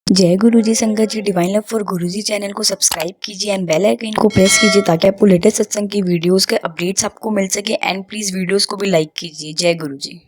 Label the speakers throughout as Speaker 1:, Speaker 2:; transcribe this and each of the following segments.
Speaker 1: जय गुरु जी संगत जी। Divine love for Guru ji channel को सब्सक्राइब कीजिए एंड बेल आइकन को प्रेस कीजिए ताकि आपको लेटेस्ट सत्संग की वीडियोस के अपडेट्स आपको मिल सके। एंड प्लीज वीडियोस को भी लाइक कीजिए। जय गुरु जी।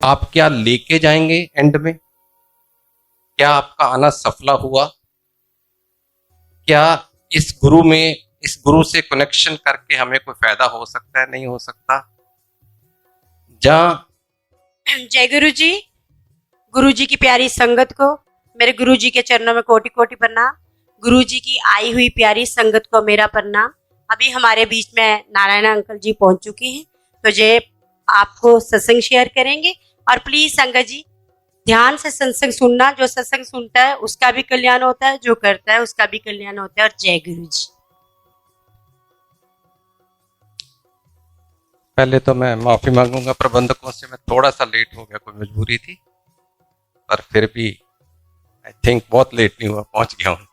Speaker 2: आप क्या लेके जाएंगे एंड में? क्या आपका आना सफला हुआ? क्या इस गुरु से कनेक्शन करके हमें कोई फायदा हो सकता है, नहीं हो सकता? जहां
Speaker 3: जय गुरु जी। गुरु जी की प्यारी संगत को मेरे गुरु जी के चरणों में कोटि कोटि प्रणाम। गुरु जी की आई हुई प्यारी संगत को मेरा प्रणाम। अभी हमारे बीच में नारायण अंकल जी पहुंच चुके हैं, तो जय आपको सत्संग शेयर करेंगे। और प्लीज संगत जी ध्यान से सत्संग सुनना। जो सत्संग सुनता है उसका भी कल्याण होता है, जो करता है उसका भी कल्याण होता है। और जय गुरु जी।
Speaker 2: पहले तो मैं माफी मांगूंगा प्रबंधकों से, मैं थोड़ा सा लेट हो गया, कोई मजबूरी थी, पर फिर भी आई थिंक बहुत लेट नहीं हुआ, पहुंच गया हूं।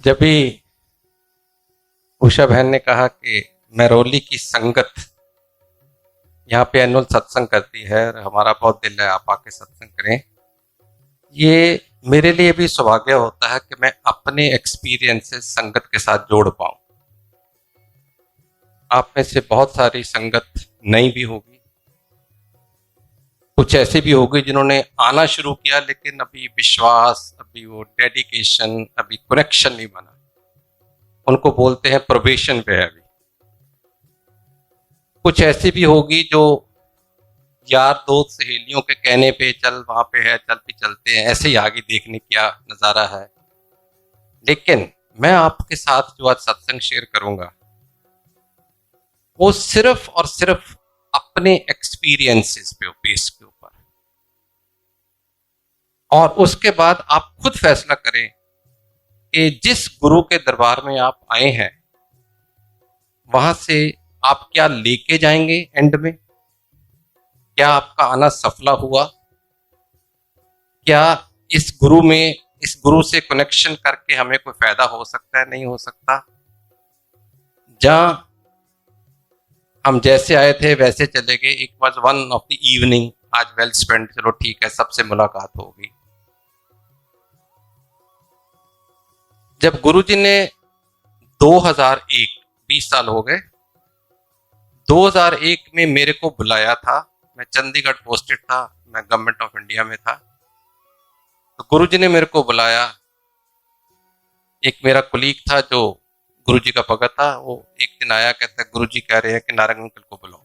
Speaker 2: जब भी उषा बहन ने कहा कि मैरोली की संगत यहाँ पे एनुअल सत्संग करती है और हमारा बहुत दिल है आप आके सत्संग करें, ये मेरे लिए भी सौभाग्य होता है कि मैं अपने एक्सपीरियंसेस संगत के साथ जोड़ पाऊं। आप में से बहुत सारी संगत नई भी होगी, कुछ ऐसे भी होगी जिन्होंने आना शुरू किया लेकिन अभी विश्वास, अभी वो डेडिकेशन, अभी कनेक्शन नहीं बना। उनको बोलते हैं प्रोबेशन पे है अभी। कुछ ऐसी भी होगी जो यार दोस्त सहेलियों के कहने पे चल वहां पे है, चल भी चलते हैं, ऐसे ही आगे देखने क्या नजारा है। लेकिन मैं आपके साथ जो आज सत्संग शेयर करूंगा वो सिर्फ और सिर्फ अपने एक्सपीरियंसेस पे बेस के ऊपर, और उसके बाद आप खुद फैसला करें कि जिस गुरु के दरबार में आप आए हैं वहां से आप क्या लेके जाएंगे एंड में? क्या आपका आना सफला हुआ? क्या इस गुरु से कनेक्शन करके हमें कोई फायदा हो सकता है, नहीं हो सकता? जहां हम जैसे आए थे वैसे चले गए। It was one of the evening, आज वेल स्पेंड, चलो ठीक है, सबसे मुलाकात होगी। जब गुरुजी ने 2001, 20 साल हो गए, 2001 में मेरे को बुलाया था, मैं चंडीगढ़ पोस्टेड था, मैं गवर्नमेंट ऑफ इंडिया में था। तो गुरुजी ने मेरे को बुलाया। एक मेरा कुलीग था जो गुरुजी का भगत था, वो एक दिन आया, कहता है गुरुजी कह रहे हैं कि नारंग अंकल को बुलाओ।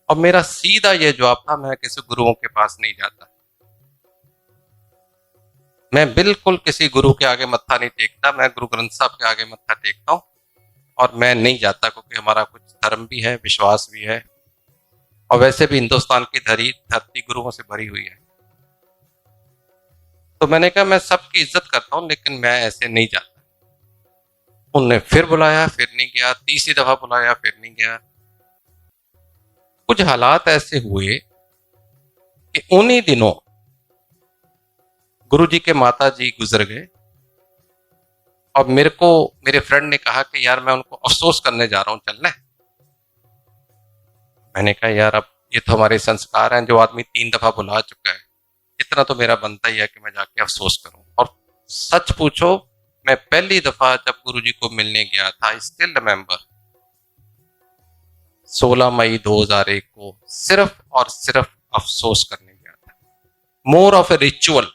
Speaker 2: और मेरा सीधा ये जवाब था, मैं किसी गुरुओं के पास नहीं जाता, मैं बिल्कुल किसी गुरु के आगे मत्था नहीं टेकता, मैं गुरु ग्रंथ साहब के आगे मत्था टेकता हूँ और मैं नहीं जाता, क्योंकि हमारा कुछ धर्म भी है, विश्वास भी है, और वैसे भी हिंदुस्तान की धरती गुरुओं से भरी हुई है। तो मैंने कहा मैं सबकी इज्जत करता हूँ लेकिन मैं ऐसे नहीं जाता। उनने फिर बुलाया, फिर नहीं गया, तीसरी दफा बुलाया, फिर नहीं गया। कुछ हालात ऐसे हुए कि उन्हीं दिनों गुरुजी के माता जी गुजर गए और मेरे को मेरे फ्रेंड ने कहा कि यार मैं उनको अफसोस करने जा रहा हूं, चलना है? मैंने कहा यार अब ये तो हमारे संस्कार हैं, जो आदमी 3 दफा बुला चुका है, इतना तो मेरा बनता ही है कि मैं जाके अफसोस करूं। और सच पूछो, मैं पहली दफा जब गुरुजी को मिलने गया था, आई स्टिल रिमेंबर, 16 मई 2001 को सिर्फ और सिर्फ अफसोस करने गया था। मोर ऑफ ए रिचुअल,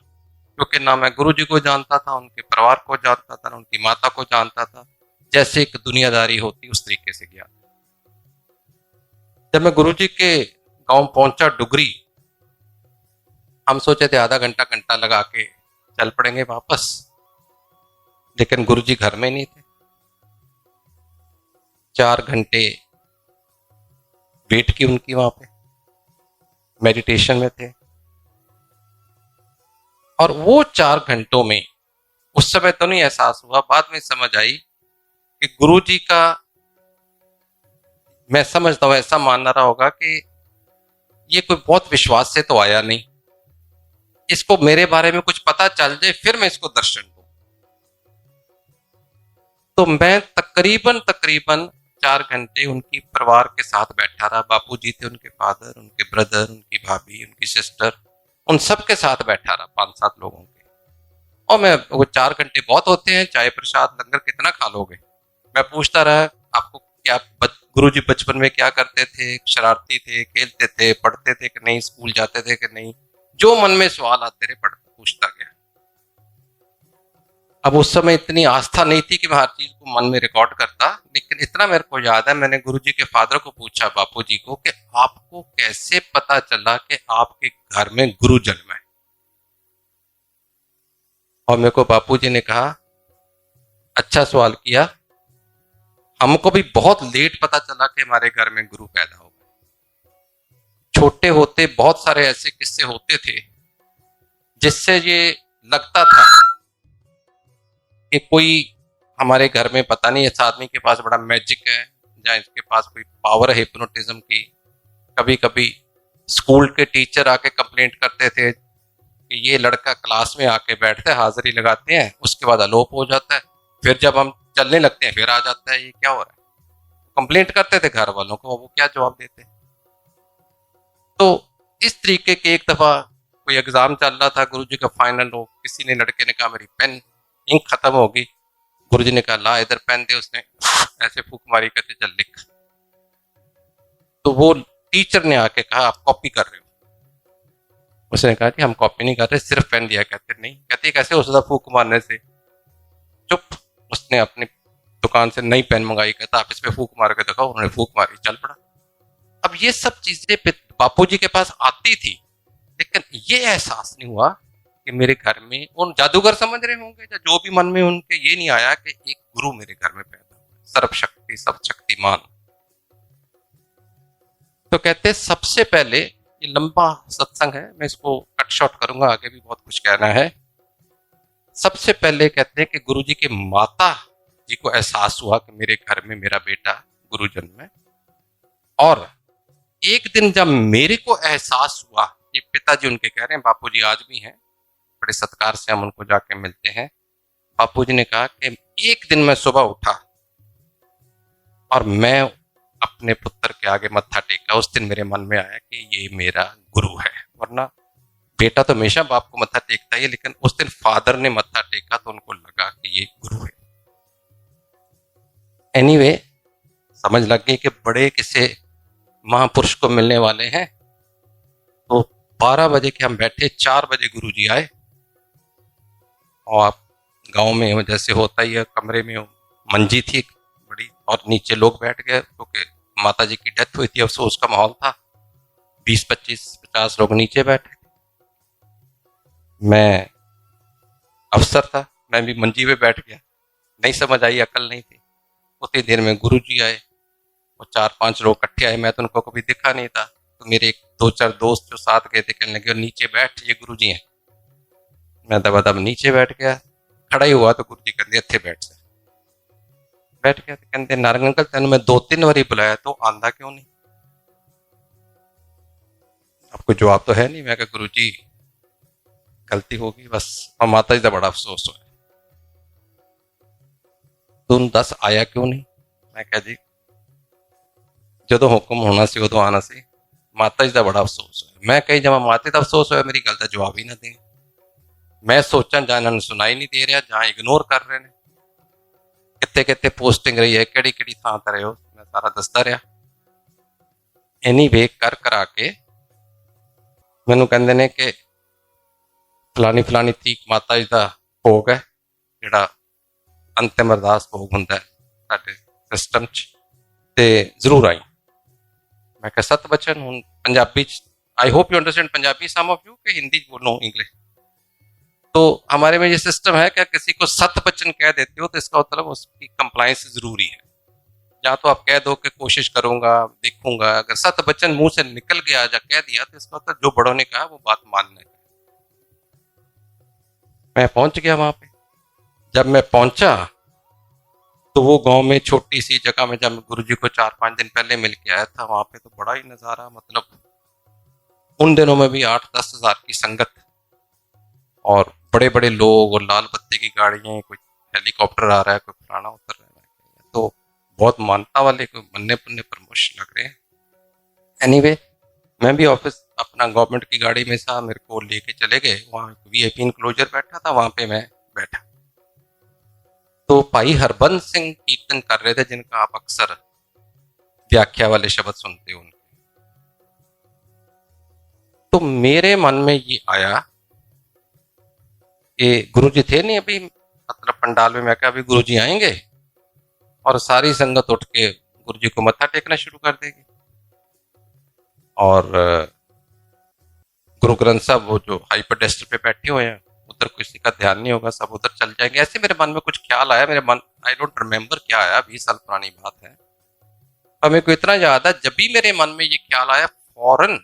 Speaker 2: क्योंकि ना मैं गुरुजी को जानता था, उनके परिवार को जानता था, ना उनकी माता को जानता था, जैसे एक दुनियादारी होती उस तरीके से गया। जब मैं गुरुजी के गांव पहुंचा डुगरी, हम सोचे थे आधा घंटा घंटा लगा के चल पड़ेंगे वापस, लेकिन गुरुजी घर में नहीं थे। 4 घंटे वेट की उनकी, वहां पे मेडिटेशन में थे। और वो 4 घंटों में, उस समय तो नहीं एहसास हुआ, बाद में समझ आई कि गुरुजी का मैं समझता हूँ ऐसा मानना रहा होगा कि ये कोई बहुत विश्वास से तो आया नहीं, इसको मेरे बारे में कुछ पता चल जाए फिर मैं इसको दर्शन दूं। तो मैं तकरीबन तकरीबन 4 घंटे उनकी परिवार के साथ बैठा रहा। बापूजी थे, उनके फादर, उनके ब्रदर, उनकी भाभी, उनकी सिस्टर, उन सब के साथ बैठा रहा, 5-7 लोगों के। और मैं, वो 4 घंटे बहुत होते हैं, चाय प्रसाद लंगर कितना खा लोगे। मैं पूछता रहा, आपको क्या गुरुजी बचपन में क्या करते थे, शरारती थे, खेलते थे, पढ़ते थे कि नहीं, स्कूल जाते थे कि नहीं, जो मन में सवाल आते रहे पूछता गया। अब उस समय इतनी आस्था नहीं थी कि मैं हर चीज को मन में रिकॉर्ड करता, लेकिन इतना मेरे को याद है, मैंने गुरुजी के फादर को पूछा, बापूजी को, कि आपको कैसे पता चला कि आपके घर में गुरु जन्म है। और मेरे को बापूजी ने कहा, अच्छा सवाल किया, हमको भी बहुत लेट पता चला कि हमारे घर में गुरु पैदा हो गए। छोटे होते बहुत सारे ऐसे किस्से होते थे जिससे ये लगता था कि कोई हमारे घर में, पता नहीं इस आदमी के पास बड़ा मैजिक है या इसके पास कोई पावर है हिप्नोटिज्म की। कभी कभी स्कूल के टीचर आके कंप्लेंट करते थे कि ये लड़का क्लास में आके बैठते हैं, हाजिरी लगाते हैं, उसके बाद अलोप हो जाता है, फिर जब हम चलने लगते हैं फिर आ जाता है, ये क्या हो रहा है। कंप्लेंट करते थे घर वालों को, वो क्या जवाब देते। तो इस तरीके के, एक दफा कोई एग्जाम चल रहा था, गुरुजी का फाइनल हो, किसी ने, लड़के ने कहा मेरी पेन इंक खत्म होगी। गुरुजी ने कहा ला इधर पेन दे, उसने ऐसे फूक मारी, कहते चल लिख। तो वो टीचर ने आके कहा आप कॉपी कर रहे हो। उसने कहा कि हम कॉपी नहीं कर रहे, सिर्फ पेन दिया। कहते नहीं। कहते कैसे हो सकता फूक मारने से। चुप। उसने अपनी दुकान से नई पेन मंगाई, कहता आप इस पे फूक मार के दिखाओ। उन्होंने फूक मारी, चल पड़ा। अब ये सब चीजें बापूजी के पास आती थी, लेकिन ये एहसास नहीं हुआ कि मेरे घर में, उन जादूगर समझ रहे होंगे या जो भी मन में उनके, ये नहीं आया कि एक गुरु मेरे घर में पैदा हुआ, सर्वशक्ति सब शक्तिमान। तो कहते सबसे पहले, ये लंबा सत्संग है, मैं इसको कट शॉर्ट करूंगा, आगे भी बहुत कुछ कहना है। सबसे पहले कहते हैं कि गुरुजी की माता जी को एहसास हुआ कि मेरे घर में मेरा बेटा गुरु जन्म है। और एक दिन जब मेरे को एहसास हुआ, ये पिताजी उनके कह रहे हैं, बापूजी आज भी हैं, बड़े सत्कार से हम उनको जाके मिलते हैं। बापूजी ने कहा कि एक दिन मैं सुबह उठा और मैं अपने पुत्र के आगे मत्था टेका। उस दिन मेरे मन में आया कि ये मेरा गुरु है। वरना बेटा तो हमेशा बाप को मत्था टेकता है, लेकिन उस दिन फादर ने मत्था टेका तो उनको लगा कि ये गुरु है। एनीवे, समझ लग गई कि बड़े किसे महापुरुष को मिलने वाले हैं। तो 12 बजे के हम बैठे, 4 बजे गुरुजी आए। और आप गांव में जैसे होता ही है, कमरे में मंजी थी बड़ी, और नीचे लोग बैठ गए क्योंकि माता जी की डेथ हुई थी, अफसोस का माहौल था। 20-25-50 लोग नीचे बैठे। मैं अफसर था, मैं भी मंजी पे बैठ गया। नहीं समझ आई, अकल नहीं थी। उतनी देर में गुरुजी आए और 4-5 लोग इकट्ठे आए। मैं तो उनको कभी देखा नहीं था, तो मेरे 2-4 दोस्त जो साथ गए थे कहने लगे नीचे बैठ, ये गुरुजी हैं। मैं दबादब नीचे बैठ गया। खड़ा ही हुआ तो गुरुजी कहते इत्थे बैठ से। बैठ गया तो कहते नारंग अंकल तेन मैं 2-3 बारी बुलाया तो आंदा क्यों नहीं। आपको जवाब तो है नहीं। मैं कहा गुरुजी गलती होगी बस। और माता जी का बड़ा अफसोस हुआ, तुम 10 आया क्यों नहीं। मैं कहा जी जो हुक्म होना सी उदो आना सी। माता जी का बड़ा अफसोस है। मैं कही जब माता का अफसोस होया, मेरी गल का जवाब ही ना दे। मैं सोचा जहां इन्होंने सुनाई नहीं दे रहा, जहां इग्नोर कर रहे हैं। कितने कितने पोस्टिंग रही है, केड़ी केड़ी थां ते रहे हो, मैं सारा दसदा रहा। एनीवे कर करा के मैनू कहंदे ने कि फलानी फलानी तरीक माता जी का भोग है, जिहड़ा अंतिम अरदास भोग हुंदा है साडे सिस्टम च, ते जरूर आई। मैं कहा सत बचन हूँ Punjabi, I hope you understand Punjabi, some of you, कि हिंदी बोलो इंग्लिश। तो हमारे में ये सिस्टम है कि किसी को सत बचन कह देते हो तो इसका मतलब उसकी कंप्लायंस जरूरी है। या तो आप कह दो कि कोशिश करूंगा, देखूंगा। अगर सत बचन मुंह से निकल गया या कह दिया तो इसका मतलब जो बड़ों ने कहा वो बात मानना है। मैं पहुंच गया वहां पे। जब मैं पहुंचा तो वो गांव में छोटी सी जगह में जब मैं गुरुजी को 4-5 दिन पहले मिल के आया था, वहां पे तो बड़ा ही नज़ारा, मतलब उन दिनों में भी 8-10 हज़ार की संगत और बड़े बड़े लोग और लाल बत्ती की गाड़ियां, कोई हेलीकॉप्टर आ रहा है, कोई फलाना उतर रहा है, तो बहुत मानता वाले कोई बनने बनने प्रमोशन लग रहे हैं। एनीवे, मैं भी ऑफिस अपना गवर्नमेंट की गाड़ी में था, मेरे को लेके चले गए, वहाँ वीआईपी इनक्लोजर बैठा था, वहां पे मैं बैठा। तो भाई हरबंस सिंह कीर्तन कर रहे थे, जिनका आप अक्सर व्याख्या वाले शब्द सुनते हो उनके। तो मेरे मन में ये आया कि गुरुजी थे नहीं अभी, मतलब पंडाल में, मैं कहा अभी गुरुजी आएंगे और सारी संगत उठ के गुरुजी को मत्था टेकना शुरू कर देगी और गुरु ग्रंथ साहब वो जो हाइपरडेस्टर पे बैठे हुए हैं, उधर किसी का ध्यान नहीं होगा, सब उधर चल जाएंगे। ऐसे मेरे मन में कुछ ख्याल आया, मेरे मन, आई डोंट रिमेम्बर क्या आया, 20 साल पुरानी बात है, और मेरे को इतना याद है, जब भी मेरे मन में ये ख्याल आया, फौरन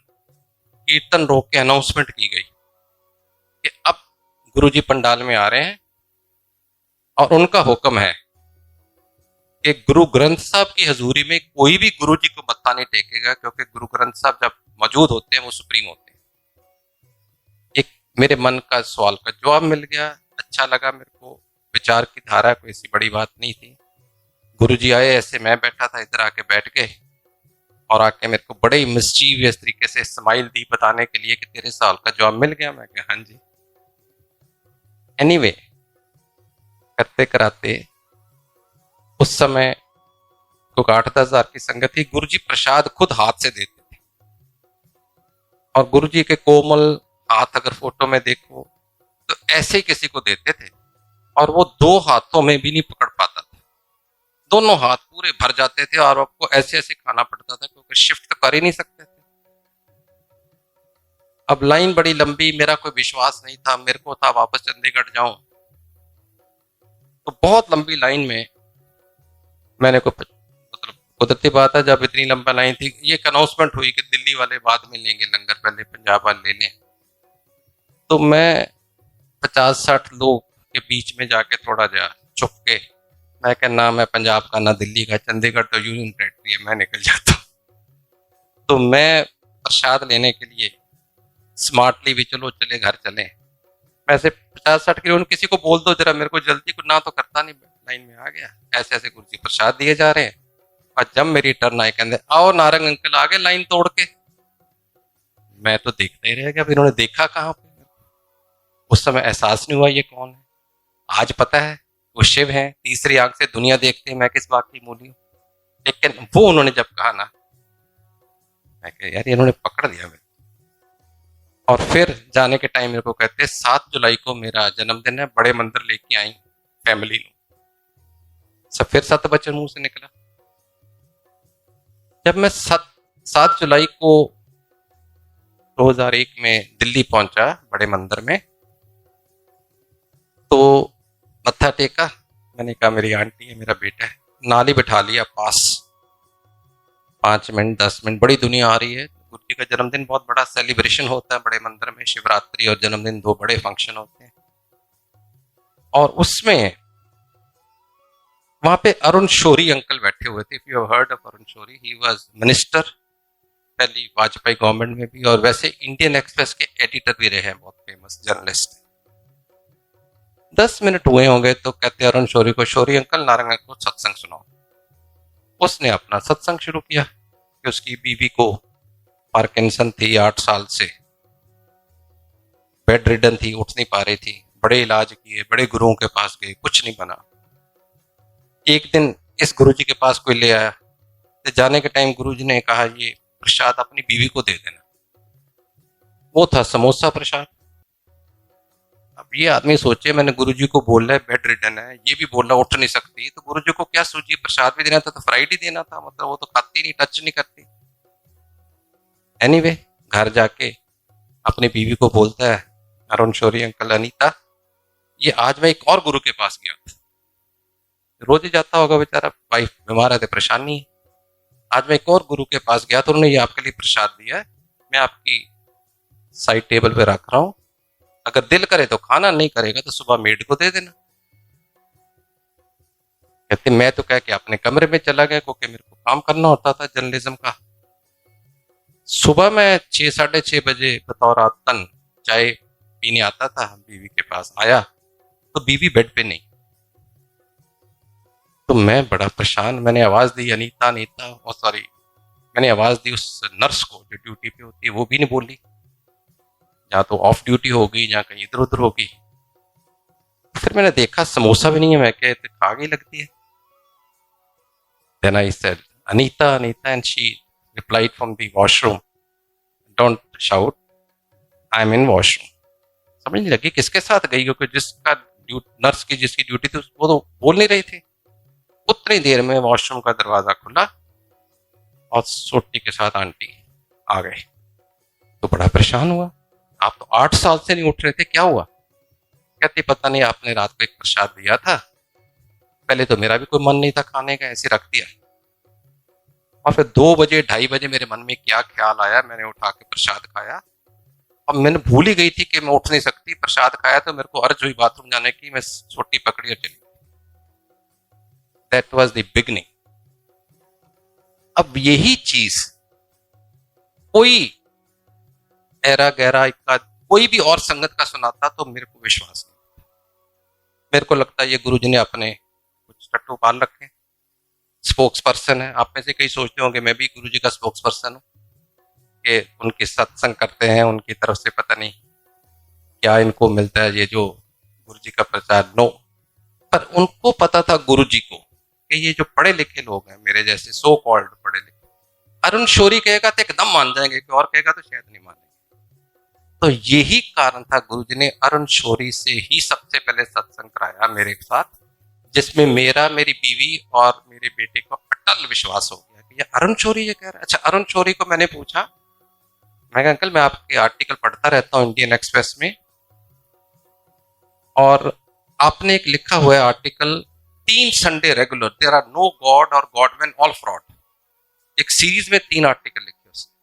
Speaker 2: कीर्तन रोक के अनाउंसमेंट की गई कि अब गुरुजी पंडाल में आ रहे हैं और उनका हुक्म है कि गुरु ग्रंथ साहब की हजूरी में कोई भी गुरुजी को मत्था नहीं टेकेगा, क्योंकि गुरु ग्रंथ साहब जब मौजूद होते हैं वो सुप्रीम होते हैं। एक मेरे मन का सवाल का जवाब मिल गया, अच्छा लगा मेरे को, विचार की धारा, कोई ऐसी बड़ी बात नहीं थी। गुरुजी आए, ऐसे मैं बैठा था, इधर आके बैठ गए और आके मेरे को बड़े ही मिस्चीवियस तरीके से स्माइल दी, बताने के लिए कि तेरे सवाल का जवाब मिल गया। मैं कहा हाँ जी। एनीवे, करते कराते उस समय को 8-10 हज़ार की संगत थी। गुरुजी प्रसाद खुद हाथ से देते थे और गुरुजी के कोमल हाथ अगर फोटो में देखो तो ऐसे ही किसी को देते थे और वो 2 हाथों में भी नहीं पकड़ पाता था, दोनों हाथ पूरे भर जाते थे और आपको ऐसे ऐसे खाना पड़ता था, क्योंकि शिफ्ट तो कर ही नहीं सकते थे। अब लाइन बड़ी लंबी, मेरा कोई विश्वास नहीं था, मेरे को था वापस चंडीगढ़ जाऊं, तो बहुत लंबी लाइन में मैंने को, मतलब कुदरती बात है, जब इतनी लंबा लाइन थी, ये एक अनाउंसमेंट हुई कि दिल्ली वाले बाद में लेंगे लंगर, पहले पंजाब वाले ले लें। तो मैं 50-60 लोग के बीच में जाके थोड़ा जा चुप के, मैं कह ना मैं पंजाब का ना दिल्ली का, चंडीगढ़ तो यूनियन टेरिटरी है, मैं निकल जाता हूँ। तो मैं प्रसाद लेने के लिए स्मार्टली भी, चलो चले घर चले, वैसे 50-60 किलो किसी को बोल दो जरा, मेरे को जल्दी को ना तो करता नहीं, लाइन में आ गया, ऐसे ऐसे गुरुजी प्रसाद दिए जा रहे हैं। और जब मेरी टर्न आई, कहते आओ नारंग अंकल आ गए लाइन तोड़ के। मैं तो देखता ही रह गया, अब इन्होंने देखा कहाँ पे, उस समय एहसास नहीं हुआ ये कौन है। आज पता है वो शिव है, तीसरी आंख से दुनिया देखते हैं, मैं किस बात की मूली हूँ। लेकिन वो उन्होंने जब कहा ना, मैं कहा यार इन्होंने पकड़ दिया मेरे। और फिर जाने के टाइम मेरे को कहते 7 जुलाई को मेरा जन्मदिन है, बड़े मंदिर लेके आई फैमिली, सब फिर 7 बच्चे मुंह से निकला। जब मैं 7 जुलाई को 2001 में दिल्ली पहुंचा बड़े मंदिर में, तो मत्था टेका, मैंने कहा मेरी आंटी है, मेरा बेटा है, नाली बिठा लिया पास, 5 मिनट 10 मिनट, बड़ी दुनिया आ रही है। गुरु जी का जन्मदिन बहुत बड़ा सेलिब्रेशन होता है बड़े मंदिर में, शिवरात्रि और जन्मदिन 2 बड़े फंक्शन होते हैं। और उसमें वहां पे अरुण शौरी अंकल बैठे हुए थे, if you have heard of Arun Shourie, he was minister पहली वाजपेयी गवर्नमेंट में भी, और वैसे इंडियन एक्सप्रेस के एडिटर भी रहे हैं, बहुत फेमस जर्नलिस्ट। 10 मिनट हुए होंगे तो कहते अरुण शौरी को, शौरी अंकल नारंग को सत्संग सुनाओ। उसने अपना सत्संग शुरू किया कि उसकी बीवी को पार्किंसन थी, 8 साल से बेड रिडन थी, उठ नहीं पा रही थी, बड़े इलाज किए, बड़े गुरुओं के पास गए, कुछ नहीं बना। एक दिन इस गुरुजी के पास कोई ले आया, तो जाने के टाइम गुरुजी ने कहा ये प्रसाद अपनी बीवी को दे देना। वो था समोसा प्रसाद। अब ये आदमी सोचे, मैंने गुरुजी को बोला है बेड रिडन है, ये भी बोला उठ नहीं सकती, तो गुरुजी को क्या सूझी, प्रसाद भी देना था तो फ्राइड ही देना था, मतलब वो तो खाती नहीं, टच नहीं करती। एनीवे, घर जाके अपनी बीवी को बोलता है, अरुण शौरी अंकल, अनीता, ये आज मैं एक और गुरु के पास गया था, रोज ही जाता होगा बेचारा, वाइफ बीमार है तो परेशानी है, आज मैं एक और गुरु के पास गया तो उन्होंने ये आपके लिए प्रसाद दिया है, मैं आपकी साइड टेबल पे रख रहा हूं, अगर दिल करे तो खाना, नहीं करेगा तो सुबह मेड को दे देना। कहते मैं तो कह के अपने कमरे में चला गया क्योंकि मेरे को काम करना होता था जर्नलिज्म का। सुबह मैं 6 साढ़े 6 बजे बतौर आदतन चाय पीने आता था, बीवी के पास आया तो बीवी बेड पे नहीं। तो मैं बड़ा परेशान, मैंने आवाज दी अनीता अनीता, और सॉरी मैंने आवाज दी उस नर्स को जो ड्यूटी पे होती है, वो भी नहीं बोली, या तो ऑफ ड्यूटी होगी या कहीं इधर उधर होगी। फिर मैंने देखा समोसा भी नहीं है, मैं क्या खा गई लगती है। Then I said, Anita, Anita, and she replied from the washroom, don't shout, I'm in washroom. समझ नहीं लगी किसके साथ गई, क्योंकि जिसका नर्स की जिसकी ड्यूटी थी वो तो बोल नहीं रही थी। उतनी देर में वॉशरूम का दरवाजा खुला और सोटी के साथ आंटी आ गए। तो बड़ा परेशान हुआ, आप तो 8 साल से नहीं उठ रहे थे, क्या हुआ? कहती पता नहीं, आपने रात को एक प्रसाद दिया था, पहले तो मेरा भी कोई मन नहीं था खाने का, ऐसे रख दिया। और फिर 2 बजे 2:30 बजे मेरे मन में क्या ख्याल आया, मैंने उठा के प्रसाद खाया। अब मैंने भूल ही गई थी कि मैं उठ नहीं सकती, प्रसाद खाया तो मेरे को अर्ज हुई बाथरूम जाने की, मैं सोटी पकड़ी और चली। That was the beginning. अब यही चीज कोई ऐरा गहरा का कोई भी और संगत का सुनाता तो मेरे को विश्वास नहीं। मेरे को लगता है ये गुरुजी ने अपने कुछ टट्टू पाल रखे, स्पोक्स पर्सन है। आप में से कई सोचते होंगे मैं भी गुरुजी का स्पोक्स पर्सन हूँ, कि उनकी सत्संग करते हैं, उनकी तरफ से पता नहीं क्या इनको मिलता है, ये जो गुरुजी का प्रचार। नो, पर उनको पता था गुरुजी को कि ये जो पढ़े लिखे लोग हैं, मेरे जैसे सो कॉल्ड पढ़े लिखे, अरुण शौरी कहेगा तो एकदम मान जाएंगे, कोई और कहेगा तो शायद नहीं मानेंगे। तो यही कारण था गुरुजी ने अरुण शौरी से ही सबसे पहले सत्संग कराया मेरे साथ, जिसमें मेरा, मेरी बीवी और मेरे बेटे को अटल विश्वास हो गया कि ये अरुण शौरी ये कह रहा है। अच्छा, अरुण शौरी को मैंने पूछा, मैं कहा अंकल मैं आपके आर्टिकल पढ़ता रहता हूँ इंडियन एक्सप्रेस में, और आपने एक लिखा हुआ है article 3 Sunday regular, there are no god और गॉडमैन ऑल फ्रॉड। एक सीरीज में 3 आर्टिकल लिखे उसने।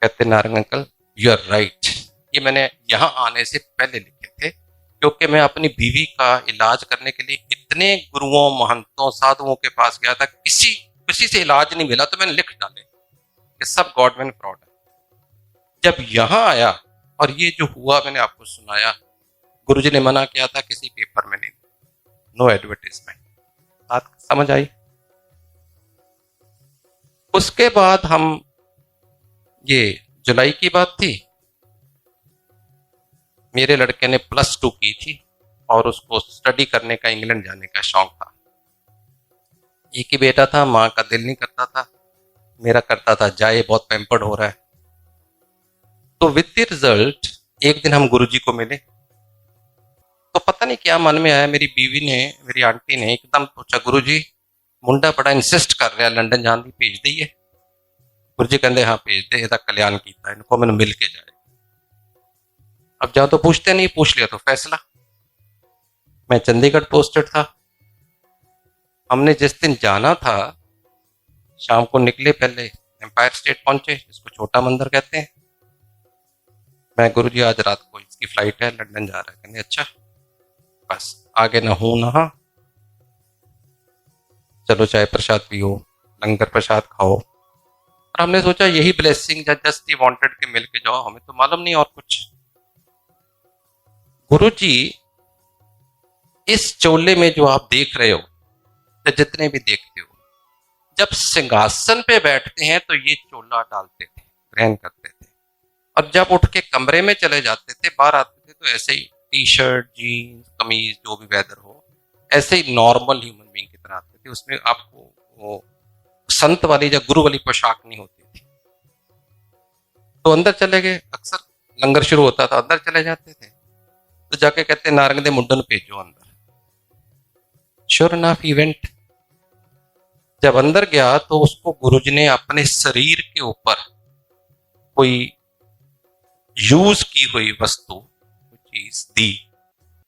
Speaker 2: कहते Narang uncle you are right, ये मैंने यहाँ आने से पहले लिखे थे, क्योंकि मैं अपनी बीवी का इलाज करने के लिए इतने गुरुओं, महंतों, साधुओं के पास गया था, किसी से इलाज नहीं मिला, तो मैंने लिख डाले कि सब गॉडमैन फ्रॉड है। जब यहाँ आया और ये जो हुआ मैंने आपको सुनाया, गुरुजी ने मना किया था किसी पेपर में नहीं, नो एडवर्टाइजमेंट। बात समझ आई? उसके बाद हम, ये जुलाई की बात थी, मेरे लड़के ने +2 की थी और उसको स्टडी करने का, इंग्लैंड जाने का शौक था। एक ही बेटा था, माँ का दिल नहीं करता था, मेरा करता था, जाए बहुत पैम्पर्ड हो रहा है। तो विद द रिजल्ट एक दिन हम गुरुजी को मिले, तो पता नहीं क्या मन में आया, मेरी बीवी ने, मेरी आंटी ने एकदम पूछा, गुरुजी मुंडा बड़ा इंसिस्ट कर रहा है लंदन जान दी, भेज दईए। गुरुजी कहते हाँ भेज दे, ਇਹਦਾ कल्याण किया, इनको मैंने मिल के जाए। अब जहां तो पूछते नहीं, पूछ लिया तो फैसला। मैं चंडीगढ़ पोस्टेड था, हमने जिस दिन जाना था शाम को निकले, पहले एम्पायर स्टेट पहुंचे, जिसको छोटा मंदिर कहते हैं। मैं गुरुजी आज रात को इसकी फ्लाइट है, लंदन जा रहा है। कहते अच्छा, बस आगे ना हूं ना हाँ, चलो चाय प्रसाद पियो, लंगर प्रसाद खाओ। और हमने सोचा यही ब्लेसिंग जस्ट ही वांटेड के मिल के जाओ, हमें तो मालूम नहीं और कुछ। गुरुजी इस चोले में जो आप देख रहे हो, जितने भी देखते हो, जब सिंहासन पे बैठते हैं तो ये चोला डालते थे, ग्रहण करते थे, और जब उठ के कमरे में चले जाते थे, बाहर आते थे, तो ऐसे ही टी शर्ट, जीन्स, कमीज, जो भी वेदर हो, ऐसे ही नॉर्मल ह्यूमन बीइंग की तरह आते थे। उसमें आपको वो संत वाली या गुरु वाली पोशाक नहीं होती थी। तो अंदर चले गए, अक्सर लंगर शुरू होता था, अंदर चले जाते थे, तो जाके कहते नारंग दे मुंडन भेजो अंदर। श्योर इनफ इवेंट, जब अंदर गया तो उसको गुरुजी ने अपने शरीर के ऊपर कोई यूज की हुई वस्तु, चीज दी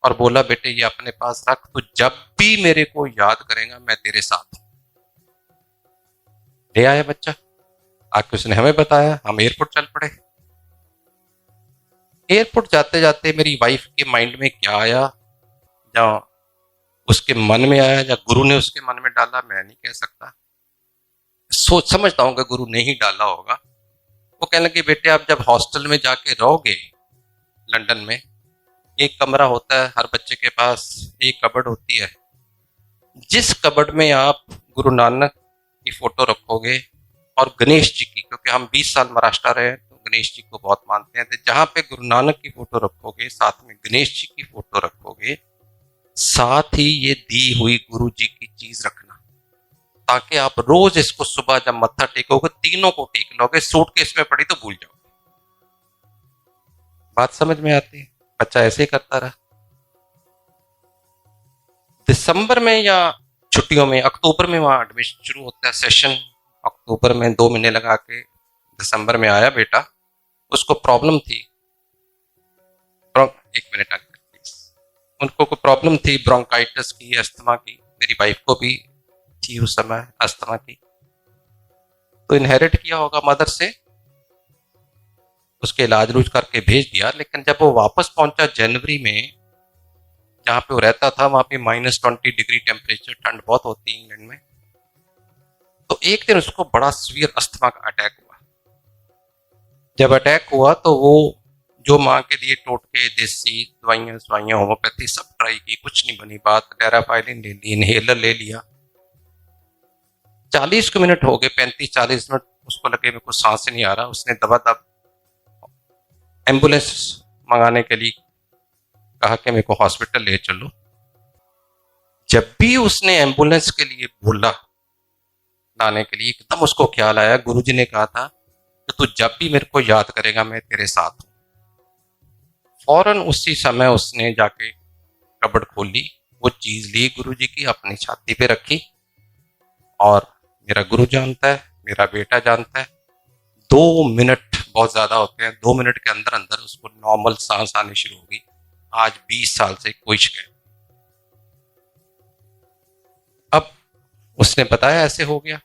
Speaker 2: और बोला बेटे ये अपने पास रख, तो जब भी मेरे को याद करेगा मैं तेरे साथ हूं। ले आया बच्चा, आके उसने हमें बताया, हम एयरपोर्ट चल पड़े। एयरपोर्ट जाते जाते मेरी वाइफ के माइंड में क्या आया, जहां उसके मन में आया या गुरु ने उसके मन में डाला, मैं नहीं कह सकता। सोच समझता हूँ कि गुरु ने ही डाला होगा। वो कहने लगे बेटे आप जब हॉस्टल में जाके रहोगे लंदन में, एक कमरा होता है हर बच्चे के पास, एक कबर्ड होती है, जिस कबर्ड में आप गुरु नानक की फोटो रखोगे और गणेश जी की, क्योंकि हम 20 साल महाराष्ट्र रहे हैं तो गणेश जी को बहुत मानते हैं, तो जहां पे गुरु नानक की फोटो रखोगे साथ में गणेश जी की फोटो रखोगे, साथ ही ये दी हुई गुरु जी की चीज रखना, ताकि आप रोज इसको सुबह जब मत्था टेकोगे तीनों को टेक लोगे, सूटकेस में पड़ी तो भूल जाओगे। बात समझ में आती है? बच्चा ऐसे ही करता रहा। दिसंबर में या छुट्टियों में, अक्टूबर में वहां एडमिशन शुरू होता है सेशन, अक्टूबर में 2 महीने लगा के दिसंबर में आया बेटा। उसको प्रॉब्लम थी, एक मिनट अंकल प्लीज, उनको कोई प्रॉब्लम थी ब्रोंकाइटिस की, अस्थमा की, मेरी वाइफ को भी थी उस समय अस्थमा की, तो इनहेरिट किया होगा मदर से, उसके इलाज रूज करके भेज दिया। लेकिन जब वो वापस पहुंचा जनवरी में, जहां पे वो रहता था वहां पे -20 डिग्री टेम्परेचर, ठंड बहुत होती है इंग्लैंड में, तो एक दिन उसको बड़ा सीवियर अस्थमा का अटैक हुआ। जब अटैक हुआ तो वो जो माँ के लिए टोटके, देसी दवाइयां होम्योपैथी सब ट्राई की, कुछ नहीं बनी बात। डेराफाइलिन ले ली, इनहेलर ले लिया, 40 मिनट हो गए, 35-40 मिनट उसको लगे मेरे को सांस नहीं आ रहा। उसने दबा दब एम्बुलेंस मंगाने के लिए कहा कि मेरे को हॉस्पिटल ले चलो। जब भी उसने एम्बुलेंस के लिए बोला लाने के लिए, एकदम उसको ख्याल आया गुरुजी ने कहा था कि तू जब भी मेरे को याद करेगा मैं तेरे साथ हूं। फौरन उसी समय उसने जाके कबर्ड खोली, वो चीज ली गुरुजी की, अपनी छाती पे रखी, और मेरा गुरु जानता है, मेरा बेटा जानता है, 2 मिनट बहुत ज्यादा होते हैं, 2 मिनट के अंदर अंदर उसको नॉर्मल सांस आनी शुरू होगी। आज 20 साल से कोई शिकायत। अब उसने बताया ऐसे हो गया,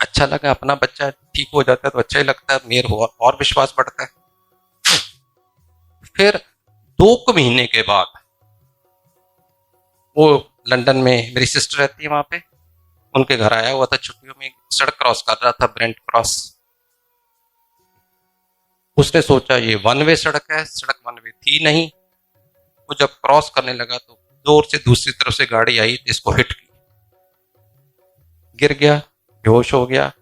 Speaker 2: अच्छा लगा, अपना बच्चा ठीक हो जाता है तो अच्छा ही लगता है, मेर हुआ और विश्वास बढ़ता है। फिर 2 महीने के बाद वो लंदन में, मेरी सिस्टर रहती है वहां पे, उनके घर आया हुआ था छुट्टियों में, सड़क क्रॉस कर रहा था, ब्रेंट क्रॉस। उसने सोचा ये 1 वे सड़क है, सड़क 1 वे थी नहीं। वो जब क्रॉस करने लगा तो जोर से दूसरी तरफ से गाड़ी आई, इसको हिट की, गिर गया, बेहोश हो गया।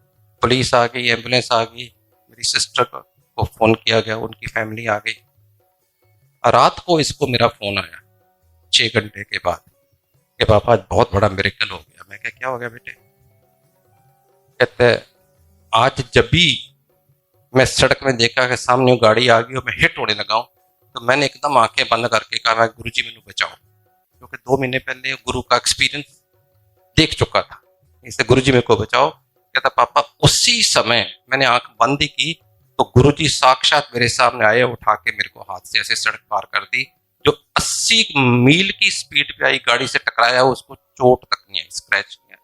Speaker 2: पुलिस आ गई, एम्बुलेंस आ गई, मेरी सिस्टर को फोन किया गया, उनकी फैमिली आ गई। रात को इसको मेरा फोन आया 6 घंटे के बाद कि पापा आज बहुत बड़ा मिरेकल हो गया। मैं क्या हो गया बेटे? कहते आज जब भी मैं सड़क में देखा कि सामने गाड़ी आ गई और मैं हिट होने लगा हूं, तो मैंने एकदम आंखें बंद करके कहा गुरुजी मैंने बचाओ, क्योंकि 2 महीने पहले गुरु का एक्सपीरियंस देख चुका था, इससे गुरुजी मेरे को बचाओ। कहता पापा उसी समय मैंने आंख बंद ही की तो गुरुजी साक्षात मेरे सामने आए, उठा के मेरे को हाथ से ऐसे सड़क पार कर दी। जो 80 मील की स्पीड पे आई गाड़ी से टकराया, उसको चोट तक नहीं आई, स्क्रैच नहीं आया।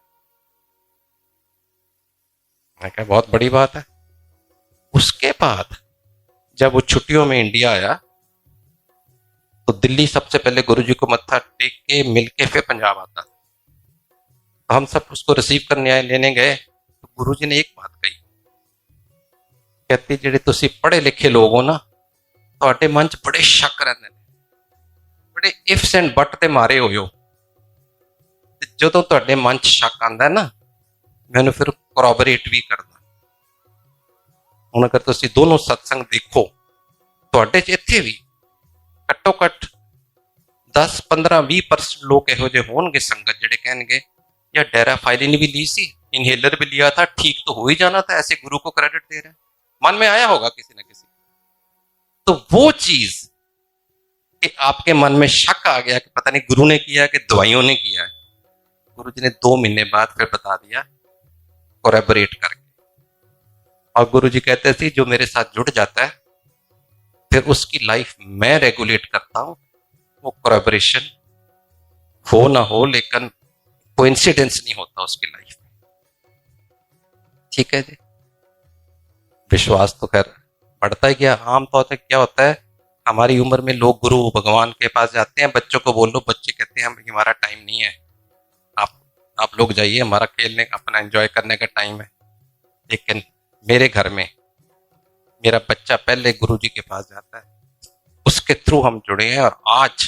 Speaker 2: मैं कहा बहुत बड़ी बात है। उसके बाद जब वो छुट्टियों में इंडिया आया तो दिल्ली सबसे पहले गुरुजी को मत्था टेक के मिलके फिर पंजाब आता था। तो हम सब उसको रिसीव करने आए, लेने गए, तो गुरुजी ने एक बात कही, कहते जेडे तुसी पढ़े लिखे लोग हो ना, तुहाडे मन च बड़े शक रहंदे ने, बड़े इफ्स एंड बट ते मारे होए हो, ते जदों तुहाडे मन च शक आंदा है ना, मैनूं फिर कोरैबोरेट भी करदा। हुण अगर तुसी दोनों सत्संग देखो, तुहाडे च इत्थे भी घट्टो घट 10, 15, 20% लोग इहो ਜਿਹੇ होणगे संगत ਜਿਹੜੇ कहणगे या डेराफाइलिन भी ली सी, इनहेलर भी लिया था, ठीक तो हो ही जाना था, ऐसे गुरु को क्रेडिट दे रहे हैं। मन में आया होगा किसी न किसी। तो वो चीज कि आपके मन में शक आ गया कि पता नहीं गुरु ने किया कि दवाइयों ने किया है, गुरु जी ने 2 महीने बाद फिर बता दिया कोरैबोरेट करके। और गुरु जी कहते थे जो मेरे साथ जुड़ जाता है फिर उसकी लाइफ मैं रेगुलेट करता हूं। वो कोरैबोरेशन हो ना हो, लेकिन कोइंसिडेंस नहीं होता उसकी लाइफ में। ठीक है जी, विश्वास तो खैर बढ़ता ही गया। आमतौर पर क्या होता है, हमारी उम्र में लोग गुरु भगवान के पास जाते हैं, बच्चों को बोल लो, बच्चे कहते हैं हमारा टाइम नहीं है, आप आप लोग जाइए, हमारा खेलने अपना एंजॉय करने का टाइम है। लेकिन मेरे घर में मेरा बच्चा पहले गुरुजी के पास जाता है, उसके थ्रू हम जुड़े हैं। और आज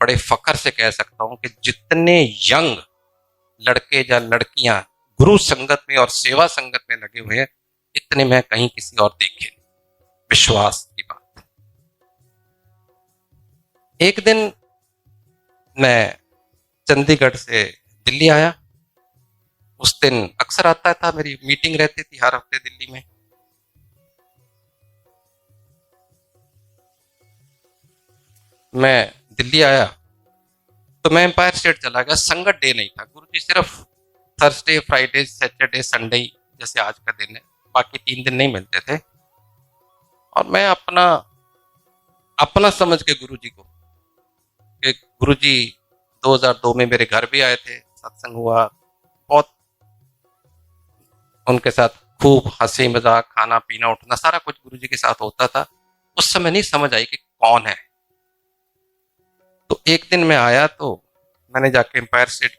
Speaker 2: बड़े फख्र से कह सकता हूं कि जितने यंग लड़के या लड़कियां गुरु संगत में और सेवा संगत में लगे हुए हैं, इतने मैं कहीं किसी और देखे नहीं। विश्वास की बात। एक दिन मैं चंडीगढ़ से दिल्ली आया, उस दिन अक्सर आता था, मेरी मीटिंग रहती थी हर हफ्ते दिल्ली में। मैं दिल्ली आया तो मैं एम्पायर स्टेट चला गया। संगत डे नहीं था, गुरुजी सिर्फ थर्सडे, फ्राइडे, सैटरडे, संडे जैसे आज का दिन है, बाकी 3 दिन नहीं मिलते थे। और मैं अपना अपना समझ के गुरुजी को, कि गुरुजी 2002 में मेरे घर भी आए थे, सत्संग हुआ, बहुत उनके साथ खूब हंसी मजाक, खाना पीना, उठना, सारा कुछ गुरुजी के साथ होता था। उस समय नहीं समझ आई कि कौन है। तो एक दिन मैं आया तो मैंने जाके एम्पायर स्टेट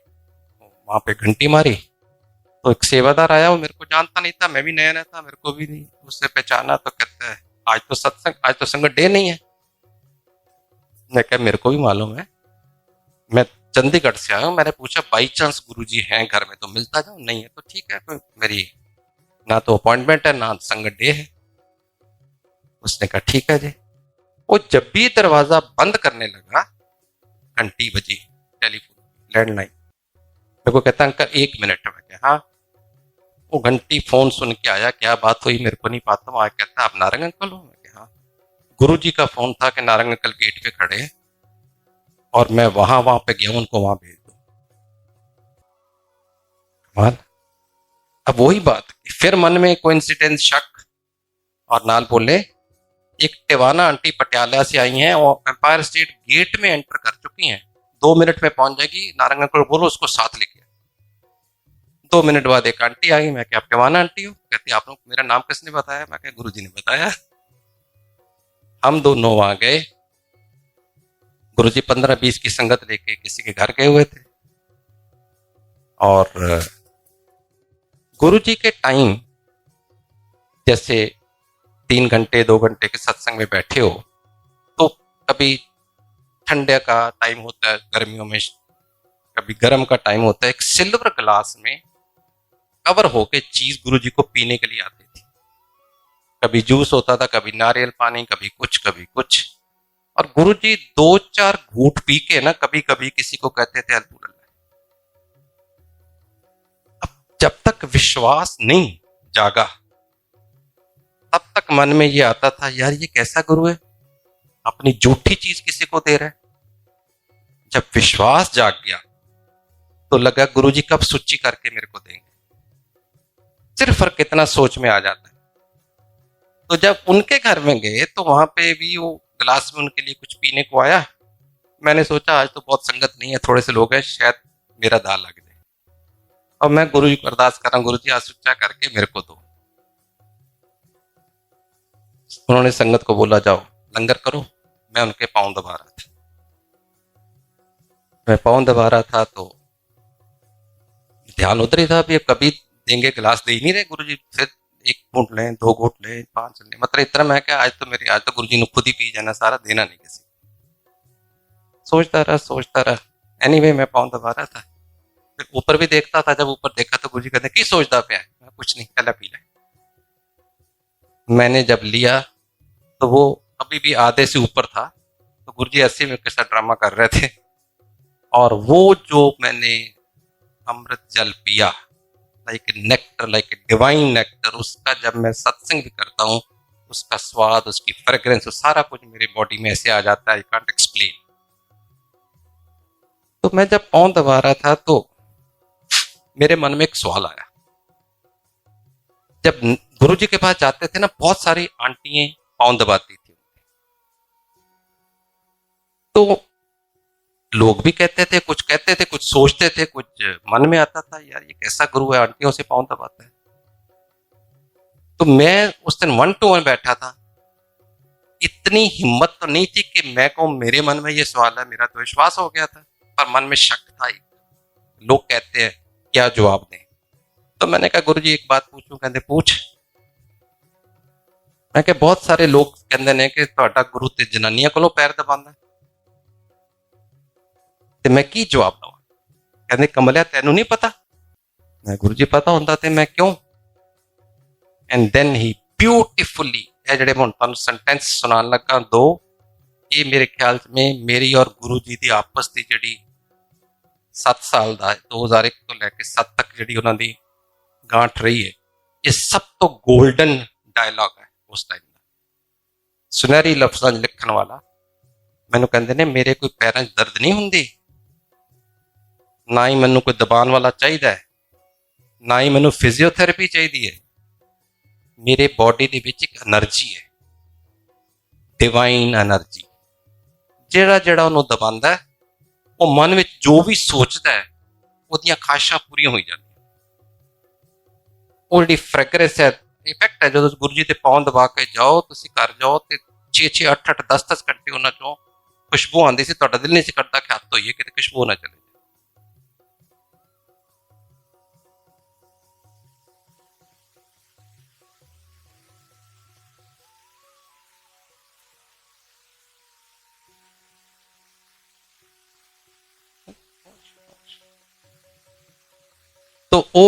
Speaker 2: वहां पे घंटी मारी, तो एक सेवादार आया, वो मेरे को जानता नहीं था, मैं भी नया नया था, मेरे को भी नहीं उससे पहचाना। तो कहता है आज तो सत्संग, आज तो संगत डे नहीं है। मैं कहा मेरे को भी मालूम है, मैं चंडीगढ़ से आया हूँ। मैंने पूछा बाई चांस गुरुजी हैं घर में तो मिलता जाऊं, नहीं है तो ठीक है, तो मेरी ना तो अपॉइंटमेंट है ना संगत डे है। उसने कहा ठीक है जी। वो जब भी दरवाजा बंद करने लगा, घंटी बजी, टेलीफोन लैंडलाइन, मेरे को कहता अंकल 1 मिनट। में क्या? हाँ। वो घंटी फोन सुन के आया, क्या बात हुई मेरे को नहीं पता। वहां कहता आप नारंग अंकल हो? मैं क्या? हाँ। गुरुजी का फोन था कि नारंग अंकल गेट पे खड़े हैं और मैं वहां पे गया, उनको वहां भेज दो। कमाल। अब वही बात, फिर मन में कोइंसिडेंस, शक, और नाल बोले एक टिवाना आंटी पटियाला से आई हैं और एम्पायर स्टेट गेट में एंटर कर चुकी हैं, 2 मिनट में पहुंच जाएगी, नारंग अंकल बोलो उसको साथ लेके। 2 मिनट बाद एक आंटी आई, मैं क्या आप टिवाना आंटी हो? कहती आप लोग, मेरा नाम किसने बताया? मैं क्या गुरुजी ने बताया। हम दोनों वहां गए, गुरुजी 15-20 की संगत लेके किसी के घर गए हुए थे। और गुरुजी के टाइम जैसे 3 घंटे 2 घंटे के सत्संग में बैठे हो, तो कभी ठंडे का टाइम होता है गर्मियों में, कभी गर्म का टाइम होता है, एक सिल्वर ग्लास में कवर होके चीज गुरुजी को पीने के लिए आती थी। कभी जूस होता था, कभी नारियल पानी, कभी कुछ कभी कुछ। और गुरुजी 2-4 घूंट पी के ना कभी कभी किसी को कहते थे अल्हम्दुलिल्लाह। अब जब तक विश्वास नहीं जागा, तब तक मन में ये आता था यार ये कैसा गुरु है, अपनी झूठी चीज किसी को दे रहा है। जब विश्वास जाग गया तो लगा गुरुजी कब सुच्ची करके मेरे को देंगे। सिर्फ फर्क कितना सोच में आ जाता है। तो जब उनके घर में गए तो वहां पे भी वो गिलास में उनके लिए कुछ पीने को आया। मैंने सोचा आज तो बहुत संगत नहीं है, थोड़े से लोग हैं, शायद मेरा दाल लग जाए। और मैं गुरुजी को अरदास कर रहा हूँ, गुरुजी आज सुच्चा करके मेरे को दो। उन्होंने संगत को बोला जाओ लंगर करो। मैं उनके पांव दबा रहा था, तो ध्यान उधर ही था। अभी कभी देंगे, गिलास दे ही नहीं रहे गुरुजी, फिर 1 घूंट लें, 2 घूंट लें, 5 लें, मतलब इतना। मैं क्या आज तो गुरुजी ने खुद ही पी जाना सारा, देना नहीं किसी। सोचता रहा। एनीवे मैं पाँव दबा रहा था। फिर ऊपर भी देखता था, जब ऊपर देखा तो गुरुजी कहते की सोचता पे है? मैं कुछ नहीं, पहला पी ले। मैंने जब लिया तो वो अभी भी आधे से ऊपर था, तो गुरुजी ऐसे मेरे साथ ड्रामा कर रहे थे। और वो जो मैंने अमृत जल पिया, like nectar, like divine nectar, उसका जब मैं सत्संग भी करता हूँ, उसका स्वाद, उसकी फ्रेग्रेंस, सारा कुछ मेरे बॉडी में ऐसे आ जाता है, आई कांट एक्सप्लेन। तो मैं जब पाँव दबा रहा था तो मेरे मन में एक सवाल आया। जब गुरुजी के पास जाते थे ना, बहुत सारी आंटियां पाँव दबाती थी, तो लोग भी कहते थे, कुछ कहते थे, कुछ सोचते थे, कुछ मन में आता था यार ये कैसा गुरु है, आंटियों से पाँव दबाता है। तो मैं उस दिन 1 to 1 बैठा था, इतनी हिम्मत तो नहीं थी कि मैं कहूं मेरे मन में ये सवाल है। मेरा तो विश्वास हो गया था, पर मन में शक था। लोग कहते हैं क्या जवाब दें, तो मैंने कहा गुरु जी एक बात पूछूं? कहते पूछ। मैं कहा बहुत सारे लोग कहते ने कि ਤੁਹਾਡਾ गुरु ते जनानियां कोलों पैर दबांदा है, ते मैं की जवाब दवां? कहते कमलिया तैनू नहीं पता? मैं गुरु जी पता होंदा ते मैं क्यों? एंड देन ही ब्यूटीफुली, ये ਜਿਹੜੇ ਹੁਣ ਤੁਹਾਨੂੰ ਸੈਂਟੈਂਸ ਸੁਣਾਉਣ ਲੱਗਾ ਦੋ, ਇਹ ਮੇਰੇ ਖਿਆਲ में मेरी और गुरु जी ਦੀ ਆਪਸ ਦੀ ਜਿਹੜੀ 7 ਸਾਲ ਦਾ 2001 ਤੋਂ ਲੈ ਕੇ 7 ਤੱਕ ਜਿਹੜੀ ਉਹਨਾਂ ਦੀ ਗਾਂਠ ਰਹੀ ਹੈ, ਇਹ ਸਭ ਤੋਂ 골ਡਨ ਡਾਇਲੌਗ ਹੈ ਉਸ ਟਾਈਮ ਦਾ। ਸੁਨਹਿਰੀ ਲਫ਼ਜ਼ਾਂ 'ਚ ਲਿਖਣ ਵਾਲਾ। ਮੈਨੂੰ ਕਹਿੰਦੇ ਨੇ ਮੇਰੇ ਕੋਈ ਪੈਰਾਂ 'ਚ ਦਰਦ ਨਹੀਂ ਹੁੰਦੀ, ਨਾ ਹੀ ਮੈਨੂੰ ਕੋਈ ਦਬਾਉਣ ਵਾਲਾ ਚਾਹੀਦਾ ਹੈ, ਨਾ ਹੀ ਮੈਨੂੰ ਫਿਜ਼ੀਓਥੈਰੇਪੀ ਚਾਹੀਦੀ ਹੈ। ਮੇਰੇ ਬੋਡੀ ਦੇ ਵਿੱਚ ਇੱਕ એનર્ਜੀ ਹੈ, ਡਿਵਾਈਨ એનર્ਜੀ। ਜਿਹੜਾ ਜਿਹੜਾ ਉਹਨੂੰ ਦਬਾਉਂਦਾ ਹੈ, ਉਹ ਮਨ ਵਿੱਚ ਜੋ ਵੀ ਸੋਚਦਾ ਹੈ ਉਹਦੀਆਂ ਖਾਹਿਸ਼ਾਂ ਪੂਰੀਆਂ ਹੋਈ ਜਾਂਦੀਆਂ। ਉਹ ਜਿਹੜੀ ਫ੍ਰੈਗਰੈਂਸ ਹੈ, ਇਫੈਕਟ ਹੈ, ਜਦੋਂ ਗੁਰੂ ਜੀ ਤੇ ਪਾਉਂ ਦਬਾ ਕੇ ਜਾਓ, ਤੁਸੀਂ ਘਰ ਜਾਓ ਤੇ 6-6 8-8 10-10 ਘੰਟੇ ਉਹਨਾਂ ਚੋਂ ਖੁਸ਼ਬੂ ਆਉਂਦੀ ਸੀ। ਤੁਹਾਡਾ ਦਿਲ ਨਹੀਂ ਸੀ ਕਰਦਾ ਕਿ ਹੱਥ ਧੋਈਏ ਕਿਤੇ ਖੁਸ਼ਬੂ ਨਾ ਚਲੇ। तो वो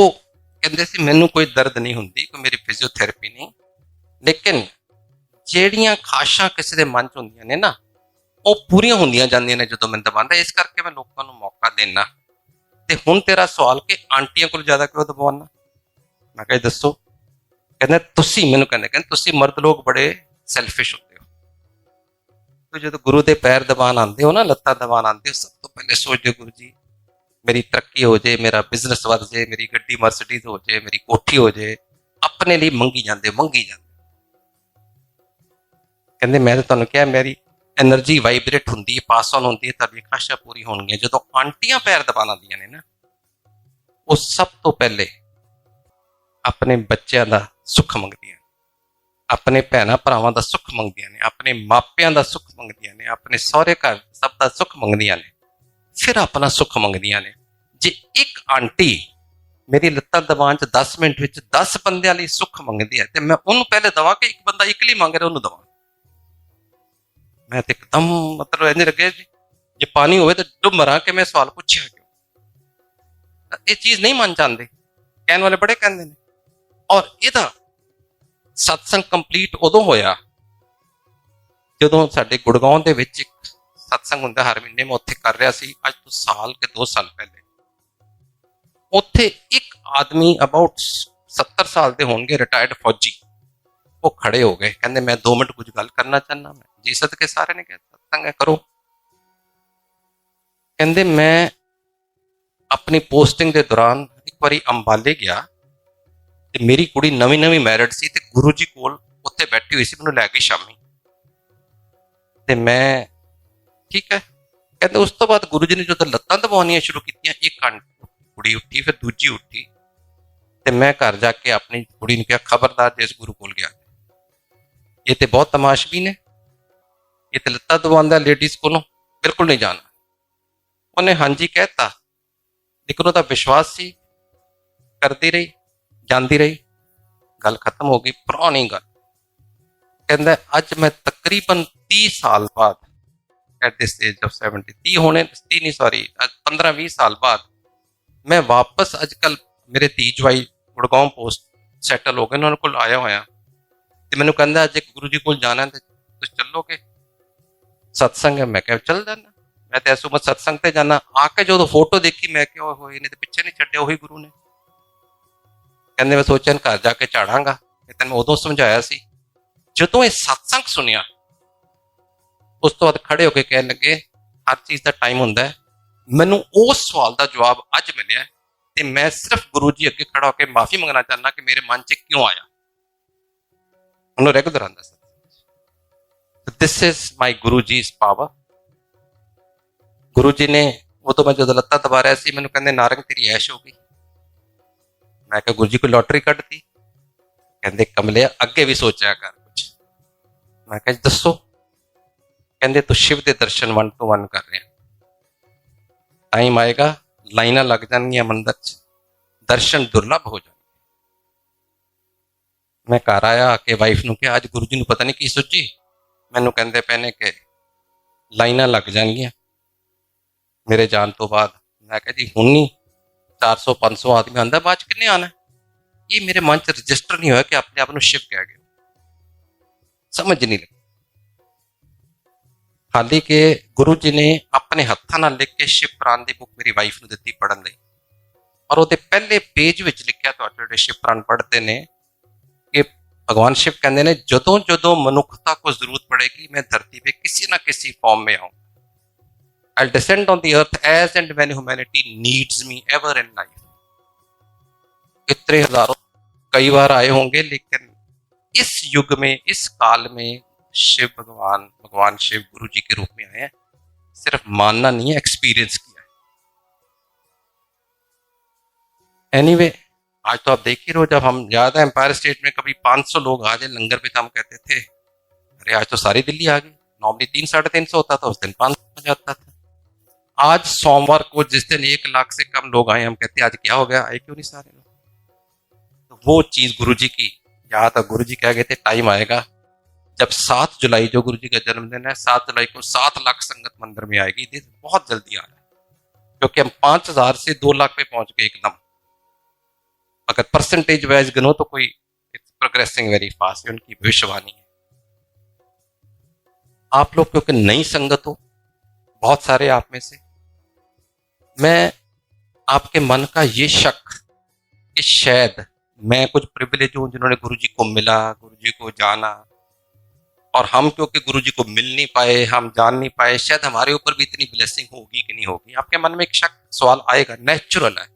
Speaker 2: कहते सी मैनू कोई दर्द नहीं हुंदी, कोई मेरी फिजियोथेरेपी नहीं, लेकिन ਜਿਹੜੀਆਂ ਖਾਸ਼ਾਂ ਕਿਸੇ ਦੇ ਮਨ 'ਚ ਹੁੰਦੀਆਂ ਨੇ ਨਾ, ਉਹ ਪੂਰੀਆਂ ਹੁੰਦੀਆਂ ਜਾਂਦੀਆਂ ਨੇ ਜਦੋਂ ਮੈਂ ਦਬਾਉਂਦਾ। ਇਸ ਕਰਕੇ ਮੈਂ ਲੋਕਾਂ ਨੂੰ ਮੌਕਾ ਦੇਣਾ। ਤੇ ਹੁਣ ਤੇਰਾ ਸਵਾਲ ਕਿ ਆਂਟੀਆਂ ਕੋਲ ਜ਼ਿਆਦਾ ਕਿਉਂ ਦਬਾਉਣਾ? ਮੈਂ ਕਿਹਾ ਦੱਸੋ। ਕਹਿੰਦੇ ਤੁਸੀਂ ਮੈਨੂੰ ਕਹਿੰਦੇ ਤੁਸੀਂ ਮਰਦ ਲੋਕ ਬੜੇ ਸੈਲਫਿਸ਼ ਹੁੰਦੇ ਹੋ। ਤੇ ਜਦੋਂ ਗੁਰੂ ਦੇ ਪੈਰ ਦਬਾਉਣ ਆਉਂਦੇ ਹੋ ਨਾ, ਲੱਤਾਂ ਦਬਾਉਣ ਆਉਂਦੇ ਹੋ, ਸਭ ਤੋਂ ਪਹਿਲੇ ਸੋਚਦੇ ਹੋ ਗੁਰੂ ਜੀ मेरी तरक्की हो जाए, मेरा बिजनेस बढ़ जाए, मेरी गड्डी मर्सिडीज हो जाए, मेरी कोठी हो जाए। अपने लिए मंगी जाते कहते मैं तो तुहानूं कहा मेरी एनर्जी वाइब्रेट होंदी है, पास ऑन होंदी है, तुहाडी खाहिशां पूरी होणगीਆਂ। ਜਦੋਂ आंटियां पैर दबाण आਉਂਦੀਆਂ ਨੇ ना, ਉਹ ਸਭ ਤੋਂ ਪਹਿਲੇ ਆਪਣੇ ਬੱਚਿਆਂ ਦਾ ਸੁੱਖ ਮੰਗਦੀਆਂ, ਆਪਣੇ ਭੈਣਾਂ ਭਰਾਵਾਂ ਦਾ ਸੁੱਖ ਮੰਗਦੀਆਂ ਨੇ, ਆਪਣੇ ਮਾਪਿਆਂ ਦਾ ਸੁੱਖ ਮੰਗਦੀਆਂ ਨੇ, ਆਪਣੇ ਸਹੁਰੇ ਘਰ ਸਭ ਦਾ ਸੁੱਖ ਮੰਗਦੀਆਂ ਨੇ, ਫਿਰ ਆਪਣਾ ਸੁੱਖ ਮੰਗਦੀਆਂ ਨੇ। ਜੇ ਇੱਕ ਆਂਟੀ ਮੇਰੀ ਲੱਤਾਂ ਦਬਾਉਣ 'ਚ 10 ਮਿੰਟ ਵਿੱਚ 10 ਬੰਦਿਆਂ ਲਈ ਸੁੱਖ ਮੰਗਦੀ ਹੈ, ਤੇ ਮੈਂ ਉਹਨੂੰ ਪਹਿਲੇ ਦਵਾਂ ਕਿ ਇੱਕ ਬੰਦਾ ਇੱਕ ਲਈ ਮੰਗ ਰਿਹਾ ਉਹਨੂੰ ਦਵਾਂ? ਮੈਂ ਤੇ ਇੱਕਦਮ ਮਤਲਬ ਇੰਝ ਲੱਗੇ ਜੇ ਪਾਣੀ ਹੋਵੇ ਤਾਂ ਡੁੱਬ ਮਰਾਂ ਕਿ ਮੈਂ ਸਵਾਲ ਪੁੱਛਿਆ ਕਿਉਂ। ਇਹ ਚੀਜ਼ ਨਹੀਂ ਮੰਨ ਜਾਂਦੇ, ਕਹਿਣ ਵਾਲੇ ਬੜੇ ਕਹਿੰਦੇ ਨੇ। ਔਰ ਇਹਦਾ ਸਤਸੰਗ ਕੰਪਲੀਟ ਉਦੋਂ ਹੋਇਆ ਜਦੋਂ ਸਾਡੇ ਗੁੜਗਾਉਂ ਦੇ ਵਿੱਚ ਇੱਕ सत्संग ਹੁੰਦਾ हर महीने मैं उत्थे कर रहा सी, अज तो साल के 2 साल पहले। उत्थे एक आदमी अबाउट 70 साल के होंगे, रिटायर्ड फौजी, वो खड़े हो गए, कहते मैं 2 मिनट कुछ गल करना चाहना। मैं जी सदके, सारे ने कहा सत्संग है करो। कहते मैं अपनी पोस्टिंग के दौरान एक बारी अंबाले गया ते मेरी कुड़ी नवी नवी मैरिड सी ते गुरु जी कोल उत्थे बैठी हुई सी, मैनूं लै गई शामी ते मैं ठीक है। कहते उस तो बाद गुरु जी ने जो लत्तां दबाउणियां शुरू कीतियां, एक कुड़ी उठी, फिर दूजी उठी, ते मैं घर जाके अपनी कुड़ी ने कहा खबरदार जिस गुरु कोल गया, ये तो बहुत तमाशबीन है, ये तो लत्तां दबाउंदा लेडीज कोलों, बिल्कुल नहीं जाना। उन्हें हाँ जी कहता, लेकिन उसका विश्वास सी, करती रही, जाती रही, गल खत्म हो गई, पुरानी गल। कहता अज मैं तकरीबन 30 साल बाद at this age of 70, 30 होने 30 नहीं सॉरी 15-20 साल बाद मैं वापस अजकल मेरे धी जवाई गुड़गांव पोस्ट सैटल हो गए, उन्होंने को आया होया ते मैनूं कहंदा अज गुरु जी कोल जाना ते तुसीं चलोगे सत्संग है? मैं कहा चल जाना, मैं तो इस उम्र सत्संग ते जाना। आके जो फोटो देखी मैं क्या होए ने ते पिछे नहीं छड्डिया वही गुरु ने। कहंदे मैं सोचा घर जाके झाड़ांगा, ते मैं उदों समझाया सी। जदों ये सत्संग सुनिया उस तो बाद खड़े होकर कह लगे हर चीज़ का टाइम होंदा है। मैनू उस सवाल का जवाब अज मिलिया ते मैं सिर्फ गुरु जी अगे खड़ा होकर माफ़ी मंगना चाहना कि मेरे मन च क्यों आया। उन्होंने रेगुलर आंदा sir, this is my Guru ji is power. गुरु जी ने वो तो मैं जो लत्ता दबा रहा सी, मैनू कहंदे नारंग तेरी ऐश हो गई। मैं कहा गुरु जी कोई लॉटरी कट दी? कहंदे कमलिया अगे भी सोचा कर कुछ। मैं कहा दसो। ਕਹਿੰਦੇ ਤੂੰ ਸ਼ਿਵ ਦੇ ਦਰਸ਼ਨ 1 to 1 ਕਰ ਰਿਹਾ, ਟਾਈਮ ਆਏਗਾ ਲਾਈਨਾਂ ਲੱਗ ਜਾਣਗੀਆਂ ਮੰਦਰ 'ਚ, ਦਰਸ਼ਨ ਦੁਰਲਭ ਹੋ ਜਾਣਗੇ। ਮੈਂ ਘਰ ਆਇਆ ਆ ਕੇ ਵਾਈਫ ਨੂੰ ਕਿਹਾ ਅੱਜ ਗੁਰੂ ਜੀ ਨੂੰ ਪਤਾ ਨਹੀਂ ਕੀ ਸੋਚੀ, ਮੈਨੂੰ ਕਹਿੰਦੇ ਪਏ ਨੇ ਕਿ ਲਾਈਨਾਂ ਲੱਗ ਜਾਣਗੀਆਂ ਮੇਰੇ ਜਾਣ ਤੋਂ ਬਾਅਦ। ਮੈਂ ਕਿਹਾ ਜੀ ਹੁਣ ਨਹੀਂ, 400-500 ਆਦਮੀ ਆਂਦਾ, ਬਾਅਦ 'ਚ ਕਿੰਨੇ ਆਣਾ? ਇਹ ਮੇਰੇ ਮਨ 'ਚ ਰਜਿਸਟਰ ਨਹੀਂ ਹੋਇਆ ਕਿ ਆਪਣੇ ਆਪ ਨੂੰ ਸ਼ਿਵ ਕਹਿ ਗਏ, ਸਮਝ ਨਹੀਂ ਲੱਗੀ। ਹਾਲੀ ਕਿ ਗੁਰੂ ਜੀ ਨੇ ਆਪਣੇ ਹੱਥਾਂ ਨਾਲ ਲਿਖ ਕੇ ਸ਼ਿਵ ਪੁਰਾਣ ਦੀ ਬੁੱਕ ਮੇਰੀ ਵਾਈਫ ਨੂੰ ਦਿੱਤੀ ਪੜ੍ਹਨ ਲਈ, ਔਰ ਉਹਦੇ ਪਹਿਲੇ ਪੇਜ ਵਿੱਚ ਲਿਖਿਆ, ਤੁਹਾਡੇ ਜਿਹੜੇ ਸ਼ਿਵ ਪੁਰਾਣ ਪੜ੍ਹਦੇ ਨੇ, ਕਿ भगवान शिव कहते हैं जदों जदों मनुखता को जरूरत पड़ेगी मैं धरती पे किसी ना किसी फॉर्म में आऊंगा, I'll descend on the earth as and when humanity needs me ever in life। इतने हजारों कई बार आए होंगे, लेकिन इस युग में, इस काल में शिव भगवान शिव गुरु जी के रूप में आए हैं। सिर्फ मानना नहीं है, एक्सपीरियंस किया है। एनीवे आज तो आप देख ही रहे हो, जब हम याद है एम्पायर स्टेट में कभी 500 लोग आ जाए लंगर पे, तो हम कहते थे अरे आज तो सारी दिल्ली आ गई। नॉर्मली 300-350 होता था, उस दिन 500 हो जाता था। आज सोमवार को जिस दिन 1 लाख से कम लोग आए, हम कहते आज क्या हो गया, आए क्यों नहीं सारे लोग? तो वो चीज गुरु जी की याद है। गुरु जी कह गए थे टाइम आएगा जब 7 जुलाई जो गुरु जी का जन्मदिन है, 7 जुलाई को 7 लाख संगत मंदिर में आएगी। दिन बहुत जल्दी आ रहा है, क्योंकि हम 5000 से 2 लाख पे पहुंच गए एकदम। अगर परसेंटेज वाइज गिनो तो कोई इट्स प्रोग्रेसिंग वेरी फास्ट, उनकी भविष्यवाणी है। आप लोग क्योंकि नई संगत हो, बहुत सारे आप में से, मैं आपके मन का ये शक कि शायद मैं कुछ प्रिविलेज हूं जिन्होंने गुरु जी को मिला, गुरु जी को जाना, और हम क्योंकि गुरु जी को मिल नहीं पाए, हम जान नहीं पाए, शायद हमारे ऊपर भी इतनी ब्लेसिंग होगी कि नहीं होगी। आपके मन में एक शक, सवाल आएगा, नेचुरल है।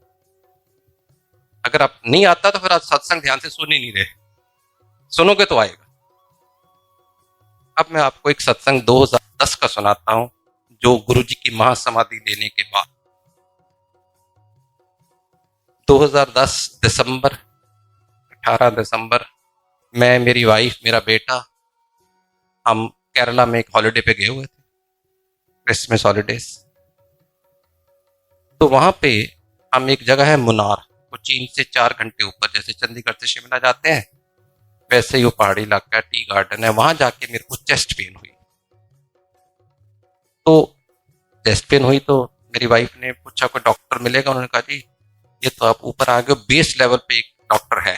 Speaker 2: अगर आप नहीं आता तो फिर आज सत्संग ध्यान से सुन ही नहीं रहे, सुनोगे तो आएगा। अब मैं आपको एक सत्संग 2010 का सुनाता हूं, जो गुरु जी की महासमाधि लेने के बाद 2010 दिसंबर, 18 दिसंबर, मैं, मेरी वाइफ, मेरा बेटा, हम केरला में एक हॉलिडे पे गए हुए थे, क्रिसमस हॉलिडेज। तो वहां पे हम एक जगह है मुनार, कोचीन से 4 घंटे ऊपर, जैसे चंडीगढ़ से शिमला जाते हैं वैसे ही वो पहाड़ी इलाका है, टी गार्डन है। वहां जाके मेरे को चेस्ट पेन हुई। तो चेस्ट पेन हुई तो मेरी वाइफ ने पूछा कोई डॉक्टर मिलेगा? उन्होंने कहा जी ये तो आप ऊपर आ गए, बेस लेवल पे एक डॉक्टर है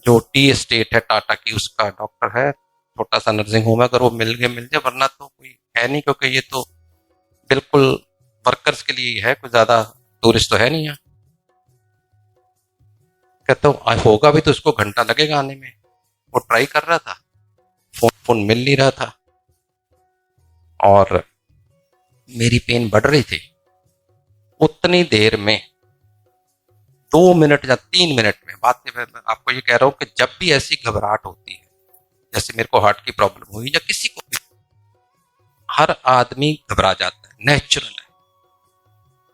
Speaker 2: जो टी एस्टेट है टाटा की, उसका डॉक्टर है, छोटा सा नर्सिंग होम है, अगर वो मिल जाए, वरना तो कोई है नहीं, क्योंकि ये तो बिल्कुल वर्कर्स के लिए ही है, कोई ज्यादा टूरिस्ट तो है नहीं यहाँ। कहता हूँ होगा भी तो उसको घंटा लगेगा आने में। वो ट्राई कर रहा था, फोन मिल नहीं रहा था, और मेरी पेन बढ़ रही थी। उतनी देर में 2 मिनट या 3 मिनट में, बात मैं आपको ये कह रहा हूं कि जब भी ऐसी घबराहट होती है, जैसे मेरे को हार्ट की प्रॉब्लम हुई या किसी को भी, हर आदमी घबरा जाता है, नेचुरल है।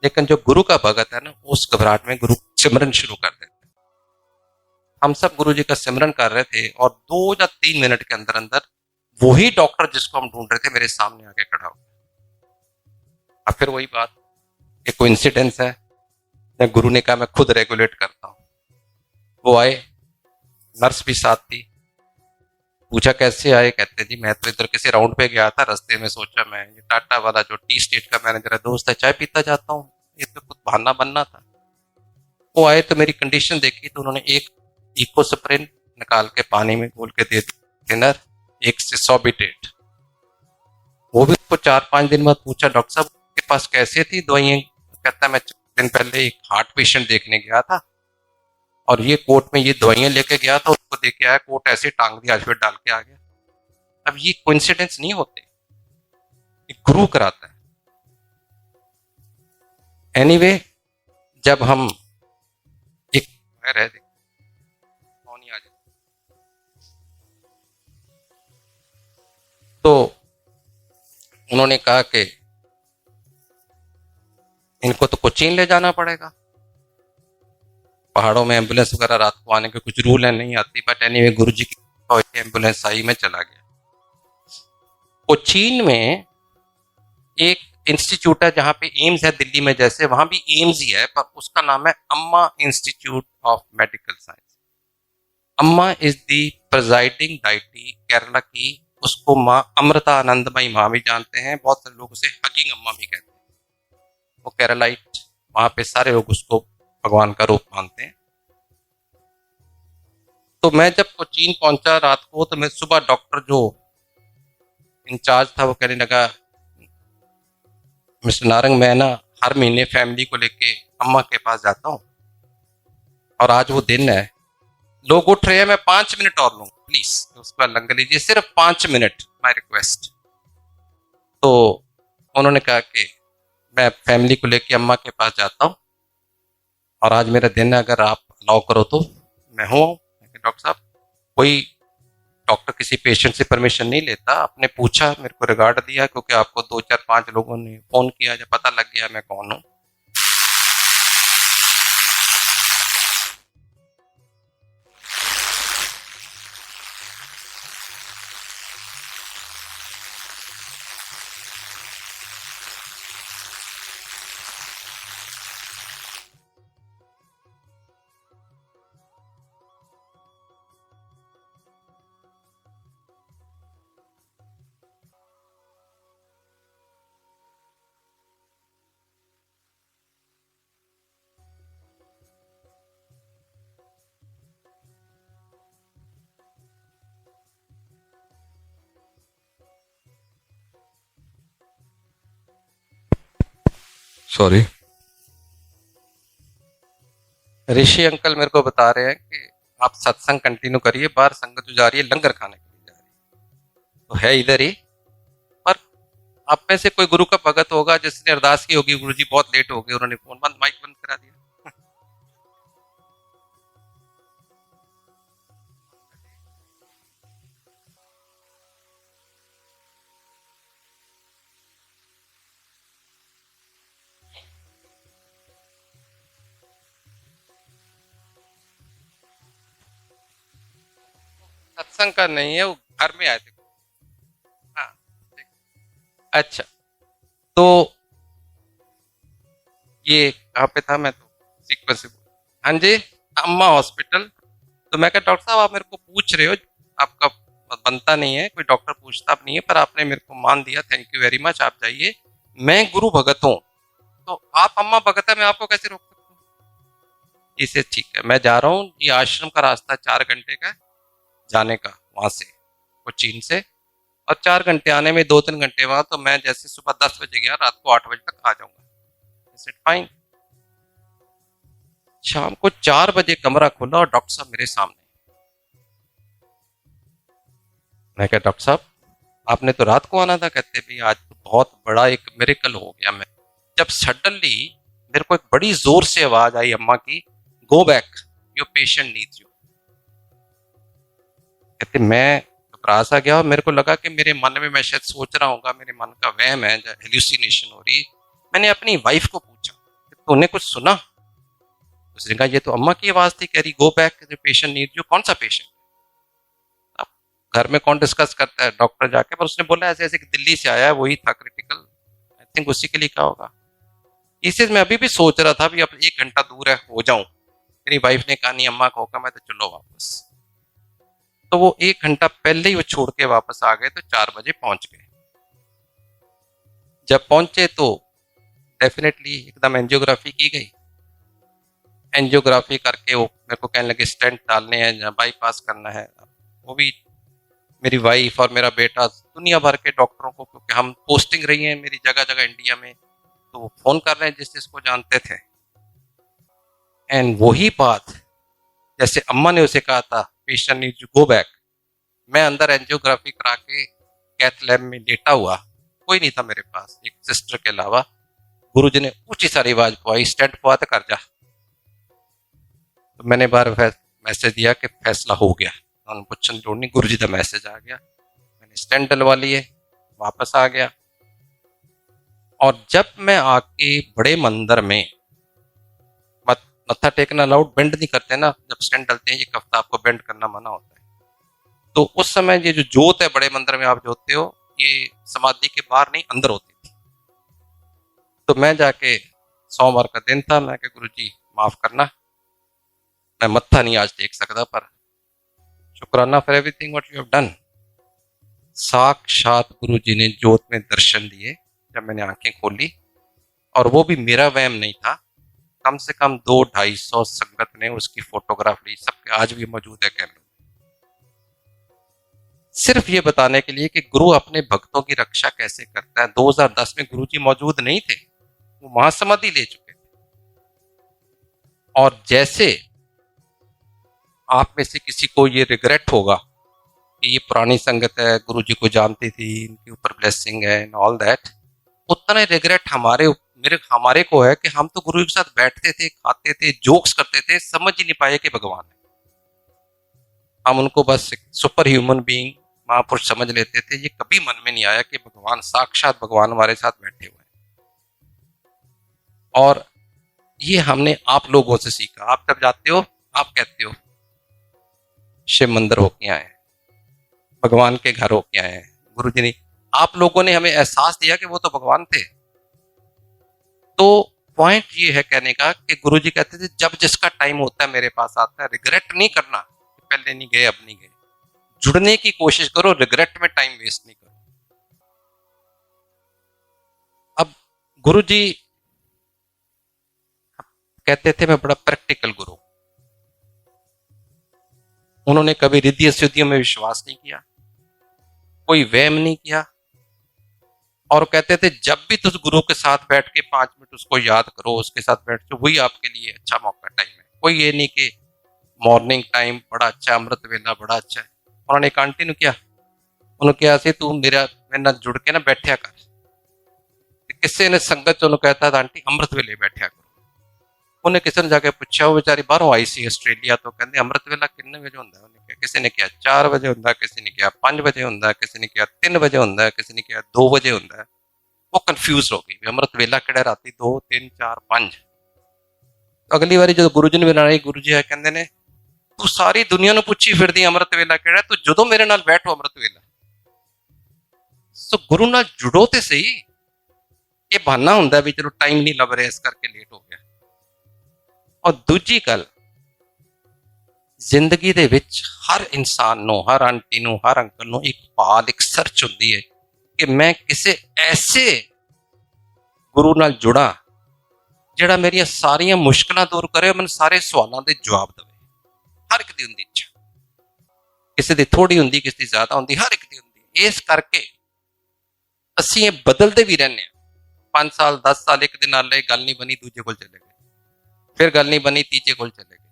Speaker 2: लेकिन जो गुरु का भगत है ना, उस घबराहट में गुरु सिमरन शुरू कर देते हैं। हम सब गुरु जी का सिमरन कर रहे थे, और 2 या 3 मिनट के अंदर अंदर वही डॉक्टर जिसको हम ढूंढ रहे थे मेरे सामने आके खड़ा हो। अब फिर वही बात, एक कोइंसिडेंस है, गुरु ने कहा मैं खुद रेगुलेट करता हूं। वो आए, नर्स भी साथ थी। पूछा कैसे आए? कहते जी मैं तो इधर किसी राउंड पे गया था, रास्ते में सोचा मैं ये टाटा वाला जो टी स्टेट का मैनेजर है दोस्त है, चाय पीता जाता हूँ, ये तो कुछ बहाना बनना था। वो आए तो मेरी कंडीशन देखी, तो उन्होंने एक इकोस्प्रिन निकाल के पानी में घोल के दे दी, 1 से 100 बिटेट। वो भी उसको 4-5 दिन बाद पूछा डॉक्टर साहब के पास कैसे थी दवाइयाँ? कहता मैं 4 दिन पहले एक हार्ट पेशेंट देखने गया था, और ये कोर्ट में ये दवाइयां लेके गया था, उसको देख के आया, कोर्ट ऐसे टांग दिया, आज फिर डाल के आ गया। अब ये कोइंसिडेंस नहीं होते, ये गुरु कराता है। एनीवे, जब हम एक रह कौन ही आ जाए, तो उन्होंने कहा कि इनको तो कोचीन ले जाना पड़ेगा, पहाड़ों में एम्बुलेंस वगैरह रात को आने के कुछ रूल है, नहीं आती। बट एनीवे गुरु जी की एम्बुलेंस आई, में चला गया। कोचीन में एक इंस्टीट्यूट है जहां पे एम्स है दिल्ली में, जैसे वहां भी एम्स ही है, पर उसका नाम है अम्मा इंस्टीट्यूट ऑफ मेडिकल साइंस। अम्मा is the presiding deity Kerala की, उसको माँ अमृता आनंदमयी माँ भी जानते हैं, बहुत सारे लोग उसे हगिंग अम्मा भी कहते हैं। वो केरलाइट, वहां पे सारे लोग उसको भगवान का रूप मानते हैं। तो मैं जब कोचीन पहुंचा रात को, तो मैं सुबह डॉक्टर जो इंचार्ज था वो कहने लगा, मिस्टर नारंग, मैं ना हर महीने फैमिली को लेके अम्मा के पास जाता हूँ, और आज वो दिन है, लोग उठ रहे हैं, मैं 5 मिनट और लूँ प्लीज, उसका लंगर लीजिए, सिर्फ 5 मिनट, माई रिक्वेस्ट। तो उन्होंने कहा कि मैं फैमिली को लेके अम्मा के पास जाता हूँ, और आज मेरा दिन है, अगर आप अलाउ करो तो मैं हूँ। डॉक्टर साहब, कोई डॉक्टर किसी पेशेंट से परमिशन नहीं लेता, आपने पूछा, मेरे को रिगार्ड दिया, क्योंकि आपको 2 4 5 लोगों ने फोन किया, जब पता लग गया मैं कौन हूँ। सॉरी, ऋषि अंकल मेरे को बता रहे हैं कि आप सत्संग कंटिन्यू करिए, बाहर संगत जो जा रही है लंगर खाने के लिए जा रही है, तो है इधर ही। पर आप में से कोई गुरु का भगत होगा जिसने अरदास की होगी, गुरु जी बहुत लेट हो गए, उन्होंने फोन बंद, माइक बंद करा दिया। सत्संग का नहीं है, वो घर में आए थे। हाँ, ठीक। अच्छा, तो ये कहाँ पे था मैं, तो सीक्वेंस से हाँ जी, अम्मा हॉस्पिटल। तो मैं कहा, डॉक्टर साहब आप मेरे को पूछ रहे हो, आपका बनता नहीं है, कोई डॉक्टर पूछता नहीं है, पर आपने मेरे को मान दिया, थैंक यू वेरी मच, आप जाइए, मैं गुरु भगत हूँ। तो आप अम्मा भगत है, मैं आपको कैसे रोक सकता हूँ? इसे ठीक है, मैं जा रहा हूँ, ये आश्रम का रास्ता 4 घंटे का जाने का, वहां से कोचीन से, और 4 घंटे आने में, 2 3 घंटे वहां, तो मैं जैसे सुबह 10 बजे गया, रात को 8 बजे तक आ जाऊंगा। Is it fine? शाम को 4 बजे कमरा खुला और डॉक्टर साहब मेरे सामने। मैं कहा, डॉक्टर साहब आपने तो रात को आना था। कहते भाई आज तो बहुत बड़ा एक मिरेकल हो गया। मैं जब सडनली मेरे को एक बड़ी जोर से आवाज आई अम्मा की, go back, your patient needs you. कहते मैं घबरा सा गया और मेरे को लगा कि मेरे मन में मैं शायद सोच रहा हूँ, मेरे मन का वहम है, हेल्यूसिनेशन हो रही। मैंने अपनी वाइफ को पूछा, तूने कुछ सुना? उसने कहा, ये तो अम्मा की आवाज थी, कह रही go back, patient need you. कौन सा पेशेंट? अब घर में कौन डिस्कस करता है, डॉक्टर जाके। पर उसने बोला ऐसे ऐसे कि दिल्ली से आया है, वही था क्रिटिकल, आई थिंक उसी के लिए क्या होगा। इस चीज मैं अभी भी सोच रहा था, भी अब 1 घंटा दूर है, हो जाऊं। मेरी वाइफ ने कहा नहीं अम्मा को होगा, मैं तो चलो वापस। तो वो 1 घंटा पहले ही वो छोड़ के वापस आ गए, तो 4 बजे पहुंच गए। जब पहुंचे तो डेफिनेटली एकदम एंजियोग्राफी की गई। एंजियोग्राफी करके वो मेरे को कहने लगे स्टेंट डालने हैं या बाईपास करना है। वो भी मेरी वाइफ और मेरा बेटा, दुनिया भर के डॉक्टरों को, क्योंकि हम पोस्टिंग रही है मेरी जगह जगह इंडिया में, तो वो फोन कर रहे हैं जिस जिसको जानते थे। एंड वही बात जैसे अम्मा ने उसे कहा था, patient need to go back, मैं अंदर एंजियोग्राफी करा के कैथ लैब में लेटा हुआ, कोई नहीं था मेरे पास एक सिस्टर के अलावा। गुरुजी ने ऊंची सारी आवाज पवाई, स्टेंट पवा तो कर जा। तो मैंने बार मैसेज दिया कि फैसला हो गया, उन्होंने पूछने की लोड़ नहीं, गुरुजी का मैसेज आ गया। मैंने स्टेंट डलवा लिए, वापस आ गया। और जब मैं आके बड़े मंदिर में, मत्था टेकना अलाउड, बेंड नहीं करते ना जब स्टेंट डलते हैं, एक हफ्ता आपको बेंड करना मना होता है। तो उस समय ये जो जोत है बड़े मंदिर में आप जोतते हो, ये समाधि के बाहर नहीं अंदर होती थी। तो मैं जाके सोमवार का दिन था, मैं कहा गुरु जी माफ करना, मैं मत्था नहीं आज टेक सकता, पर शुक्राना for everything what you have done. साक्षात गुरु जी ने जोत में दर्शन दिए जब मैंने आंखें खोली, और वो भी मेरा वहम नहीं था। कम से कम 200-250 संगत ने उसकी फोटोग्राफ ली, सबके आज भी मौजूद है कैमरे। सिर्फ ये बताने के लिए कि गुरु अपने भक्तों की रक्षा कैसे करता है। 2010 में गुरु जी मौजूद नहीं थे, वो महासमाधि ले चुके थे। और जैसे आप में से किसी को ये रिग्रेट होगा कि ये पुरानी संगत है, गुरु जी को जानती थी, इनके ऊपर ब्लेसिंग है एंड ऑल दैट, उतना रिग्रेट हमारे को है कि हम तो गुरु के साथ बैठते थे, खाते थे, जोक्स करते थे, समझ ही नहीं पाए कि भगवान है। हम उनको बस एक सुपर ह्यूमन बीइंग, महापुरुष समझ लेते थे। ये कभी मन में नहीं आया कि भगवान, साक्षात भगवान हमारे साथ बैठे हुए हैं। और ये हमने आप लोगों से सीखा। आप जब जाते हो आप कहते हो शिव मंदिर होके आए, भगवान के घर होके आए हैं। गुरु जी ने, आप लोगों ने हमें एहसास दिया कि वो तो भगवान थे। तो पॉइंट ये है कहने का कि गुरु जी कहते थे जब जिसका टाइम होता है मेरे पास आता है। रिग्रेट नहीं करना, पहले नहीं गए अब नहीं गए, जुड़ने की कोशिश करो, रिग्रेट में टाइम वेस्ट नहीं करो। अब गुरु जी कहते थे मैं बड़ा प्रैक्टिकल गुरु, उन्होंने कभी रिद्धि सिद्धियों में विश्वास नहीं किया, कोई वहम नहीं किया। और कहते थे जब भी तुम गुरु के साथ बैठ के 5 मिनट उसको याद करो, उसके साथ बैठ के, वही आपके लिए अच्छा मौका टाइम है। कोई ये नहीं कि मॉर्निंग टाइम बड़ा अच्छा, अमृत वेला बड़ा अच्छा है। उन्होंने एक आंटी ने किया, उन्होंने कहा से तू मेरे नाल जुड़ के ना बैठा कर। किसी ने संगत चो कहता था आंटी अमृत वेले बैठा करो। उन्हें किसी ने जाके पूछा, वो बेचारी बाहरों आई सी आस्ट्रेलिया, तो कहते अमृत वेला कितने बजे होंगे? उन्हें कहा, किसी ने कहा 4 बजे होंगे, किसी ने कहा 5 बजे होंगे, किसी ने कहा 3 बजे होंगे, किसी ने कहा 2 बजे होंगे। वो कंफ्यूज हो गई, अमृत वेला किहड़ा राती 2 3 4 5। अगली बारी जो गुरु जी ने बनाई, गुरु जी कहते ने तू सारी दुनिया ਨੂੰ ਪੁੱਛੀ ਫਿਰਦੀ अमृत वेला ਕਿਹੜਾ, ਤੂੰ ਜਦੋਂ ਮੇਰੇ ਨਾਲ ਬੈਠੋ अमृत वेला। सो गुरु ਨਾਲ जुड़ो ਤੇ ਸਹੀ। ਇਹ ਬਹਾਨਾ ਹੁੰਦਾ ਵੀ ਚਲੋ ਟਾਈਮ ਨਹੀਂ ਲੱਭ ਰਿਹਾ ਇਸ ਕਰਕੇ ਲੇਟ ਹੋ ਗਿਆ। और दूजी गल, जिंदगी दे विच हर इंसान नो, हर आंटी नो, हर अंकल नो एक भाल, एक सर्च होती है कि मैं किसी ऐसे गुरु नाल जुड़ा जिहड़ा मेरिया सारिया मुश्किलां दूर करे, मैनूं सारे सवालों के जवाब देवे। हर एक दी हुंदी इच्छा, किसी दी थोड़ी हुंदी, किसी दी ज्यादा हुंदी, हर एक दी हुंदी। इस करके असीं ये बदलते भी रहने। 5 साल 10 साल एक दिन नाल गल नहीं बनी, दूजे कोल चले गए, फिर गल नहीं बनी, तीजे कोल चले गए।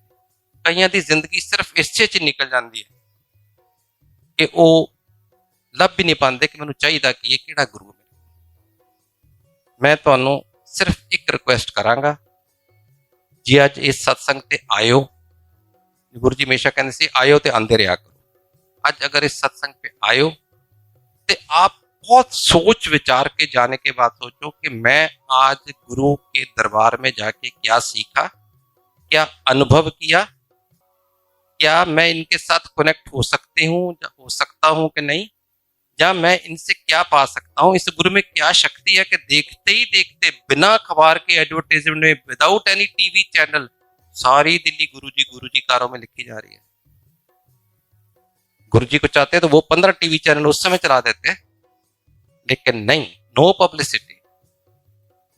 Speaker 2: कईयां दी जिंदगी सिर्फ इसे च निकल जाती है कि वो लभ भी नहीं पाते कि मैनूं चाहिदा कि ये किहड़ा गुरु है। मैं तुहानूं सिर्फ एक रिक्वेस्ट करांगा जी, अज इस सत्संग ते आयो। गुरु जी हमेशा कहते सी आयो ते आंदे रहा करो। अज अगर इस सत्संग पे आयो तो आप बहुत सोच विचार के जाने के बाद सोचो कि मैं आज गुरु के दरबार में जाके क्या सीखा, क्या अनुभव किया, क्या मैं इनके साथ कनेक्ट हो सकता हूं कि नहीं, या मैं इनसे क्या पा सकता हूं। इस गुरु में क्या शक्ति है कि देखते ही देखते बिना अखबार के एडवर्टाइजमेंट में, विदाउट एनी टीवी चैनल, सारी दिल्ली गुरु जी कारों में लिखी जा रही है। गुरु जी को चाहते तो वो 15 टीवी चैनल उस समय चला देते, लेकिन नहीं, नो पब्लिसिटी।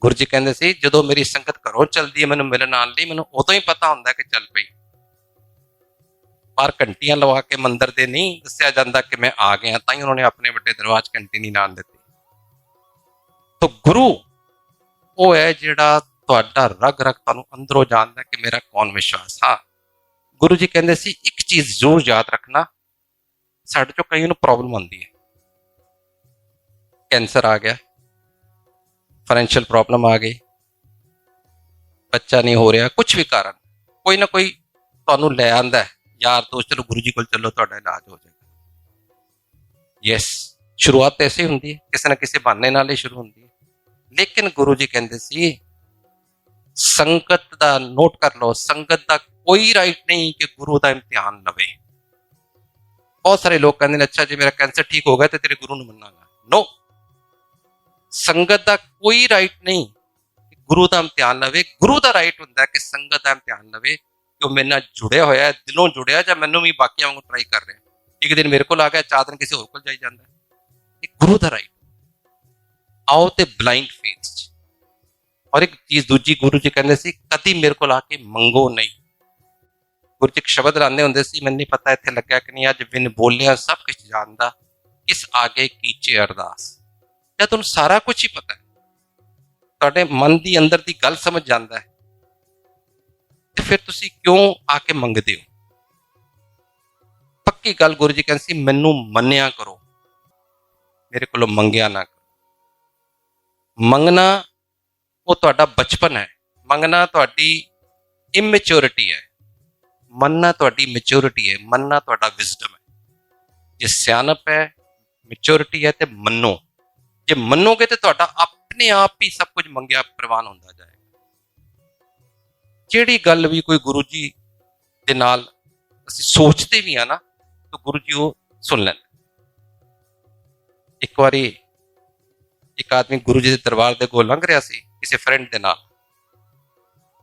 Speaker 2: गुरु जी कहते सी जो मेरी संगत घरों चलती है मैनूं मिलण आउण लई, मैनूं उदों ही पता हुंदा कि चल पई। पर घंटियां लवा के मंदिर दे नहीं दस्सिया जांदा कि मैं आ गया, तां ही उन्होंने अपने वड्डे दरबार च घंटी नहीं लाण दित्ती। तो गुरु वो है जिहड़ा तुहाडा रग रग तुहानूं अंदरों जानदा कि मेरा कौन विश्वास। हाँ, गुरु जी कहते सी एक चीज जरूर याद रखना, साडे चों कई नूं प्रॉब्लम आउंदी है, कैंसर आ गया, फाइनैंशियल प्रॉब्लम आ गई, बच्चा नहीं हो रहा, कुछ भी कारण, कोई ना कोई तुहानूं लै आंदा है यार दोस्त, चलो गुरु जी को चलो, तुहाडा इलाज हो जाएगा। यस, शुरुआत ऐसे ही हुंदी है, किसी ना किसी बहाने नाल ही शुरू हुंदी है। लेकिन गुरु जी कहते सी संगत दा नोट कर लो, संगत दा कोई राइट नहीं कि गुरु दा इम्तिहान लवे। बहुत सारे लोग कहते हैं अच्छा जी मेरा कैंसर ठीक हो गया तो तेरे गुरु नूं मन्नांगा। नो, संगत का कोई राइट नहीं कि गुरु का इम्तिहान लवे। गुरु का राइट होंगे कि संगत का इम्तिहान लवे कि वह मेरे नाल जुड़िया होया है, दिलों जुड़िया, या मैनू भी बाकियां वांगू ट्राई कर रहा है। एक दिन मेरे को आ गया, 4 दिन किसी होर कोल जाई जांदा है। ये गुरु का राइट। आओ ते ब्लाइंड फेथ। और एक चीज दूजी, गुरु जी कहते सी कदी मेरे को आके मंगो नहीं। गुरु जी एक शब्द लाने होंगे सी, मैनूं नहीं पता इत्थे लग्या कि नहीं, अज बिन बोलिया सब कुछ जानदा, किस आगे कीचे अरदास। जब तुहानूं सारा कुछ ही पता है, तुहाडे मन दी अंदर दी गल समझ जांदा है, ते फिर तुसीं क्यों आके मंगदे हो। पक्की गल गुरु जी कहते सी, मैनूं मन्निया करो, मेरे कोलों मंगिया ना करो। मंगना वो तुहाडा बचपन है, मंगना तुहाडी इमैच्योरिटी है, मनना तुहाडी मैच्योरिटी है, मनना तुहाडा विजडम है। जे सियाणप है, मैच्योरिटी है, तो मनो। जे मनोगे तो तुहाडा अपने आप ही सब कुछ मंगिया प्रवान होंदा जाएगा। जिहड़ी गल भी कोई गुरु जी दे नाल असीं सोचते भी हाँ ना, तो गुरु जी वो सुन लैंदे। एक बारी एक आदमी गुरु जी के दरबार दे कोल लंघ रहा सी किसी फ्रेंड दे नाल,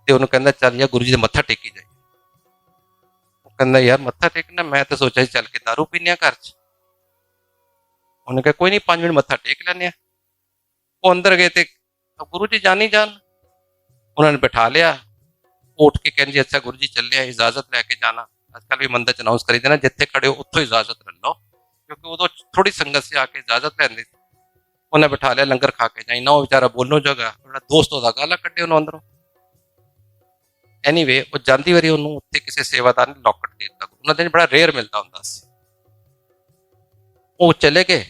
Speaker 2: ते उन्होंने कहंदा चल यार गुरु जी दे मत्था टेकी जाए। वो कहंदा यार मत्था टेकना, मैं तो सोचा चल के दारू पीने घर च। उन्हें कहा कोई नहीं, 5 मिनट मत्था टेक लैने। वो अंदर गए थे, गुरु जी जान ही जान। उन्होंने बैठा लिया, उठ के कहन जी अच्छा गुरु जी चले, इजाजत लैके जाना। आजकल भी मंदिर च अनाउंस करी देना, जिथे खड़े हो उत्थों इजाजत ले लो, क्योंकि उदों थोड़ी संगत से आके इजाजत लैंदे। उन्हें बैठा लिया, लंगर खा के जाई ना। वो बेचारा बोलनो जगह दोस्त होता गाला कड्डे उन्होंने अंदरों। एनीवे वो जाती वारी उन्होंने उत्थे किसी सेवादार ने लॉकेट दे दिता। उन्होंने दिन बड़ा रेयर मिलता होंदा सी। वो चले गए,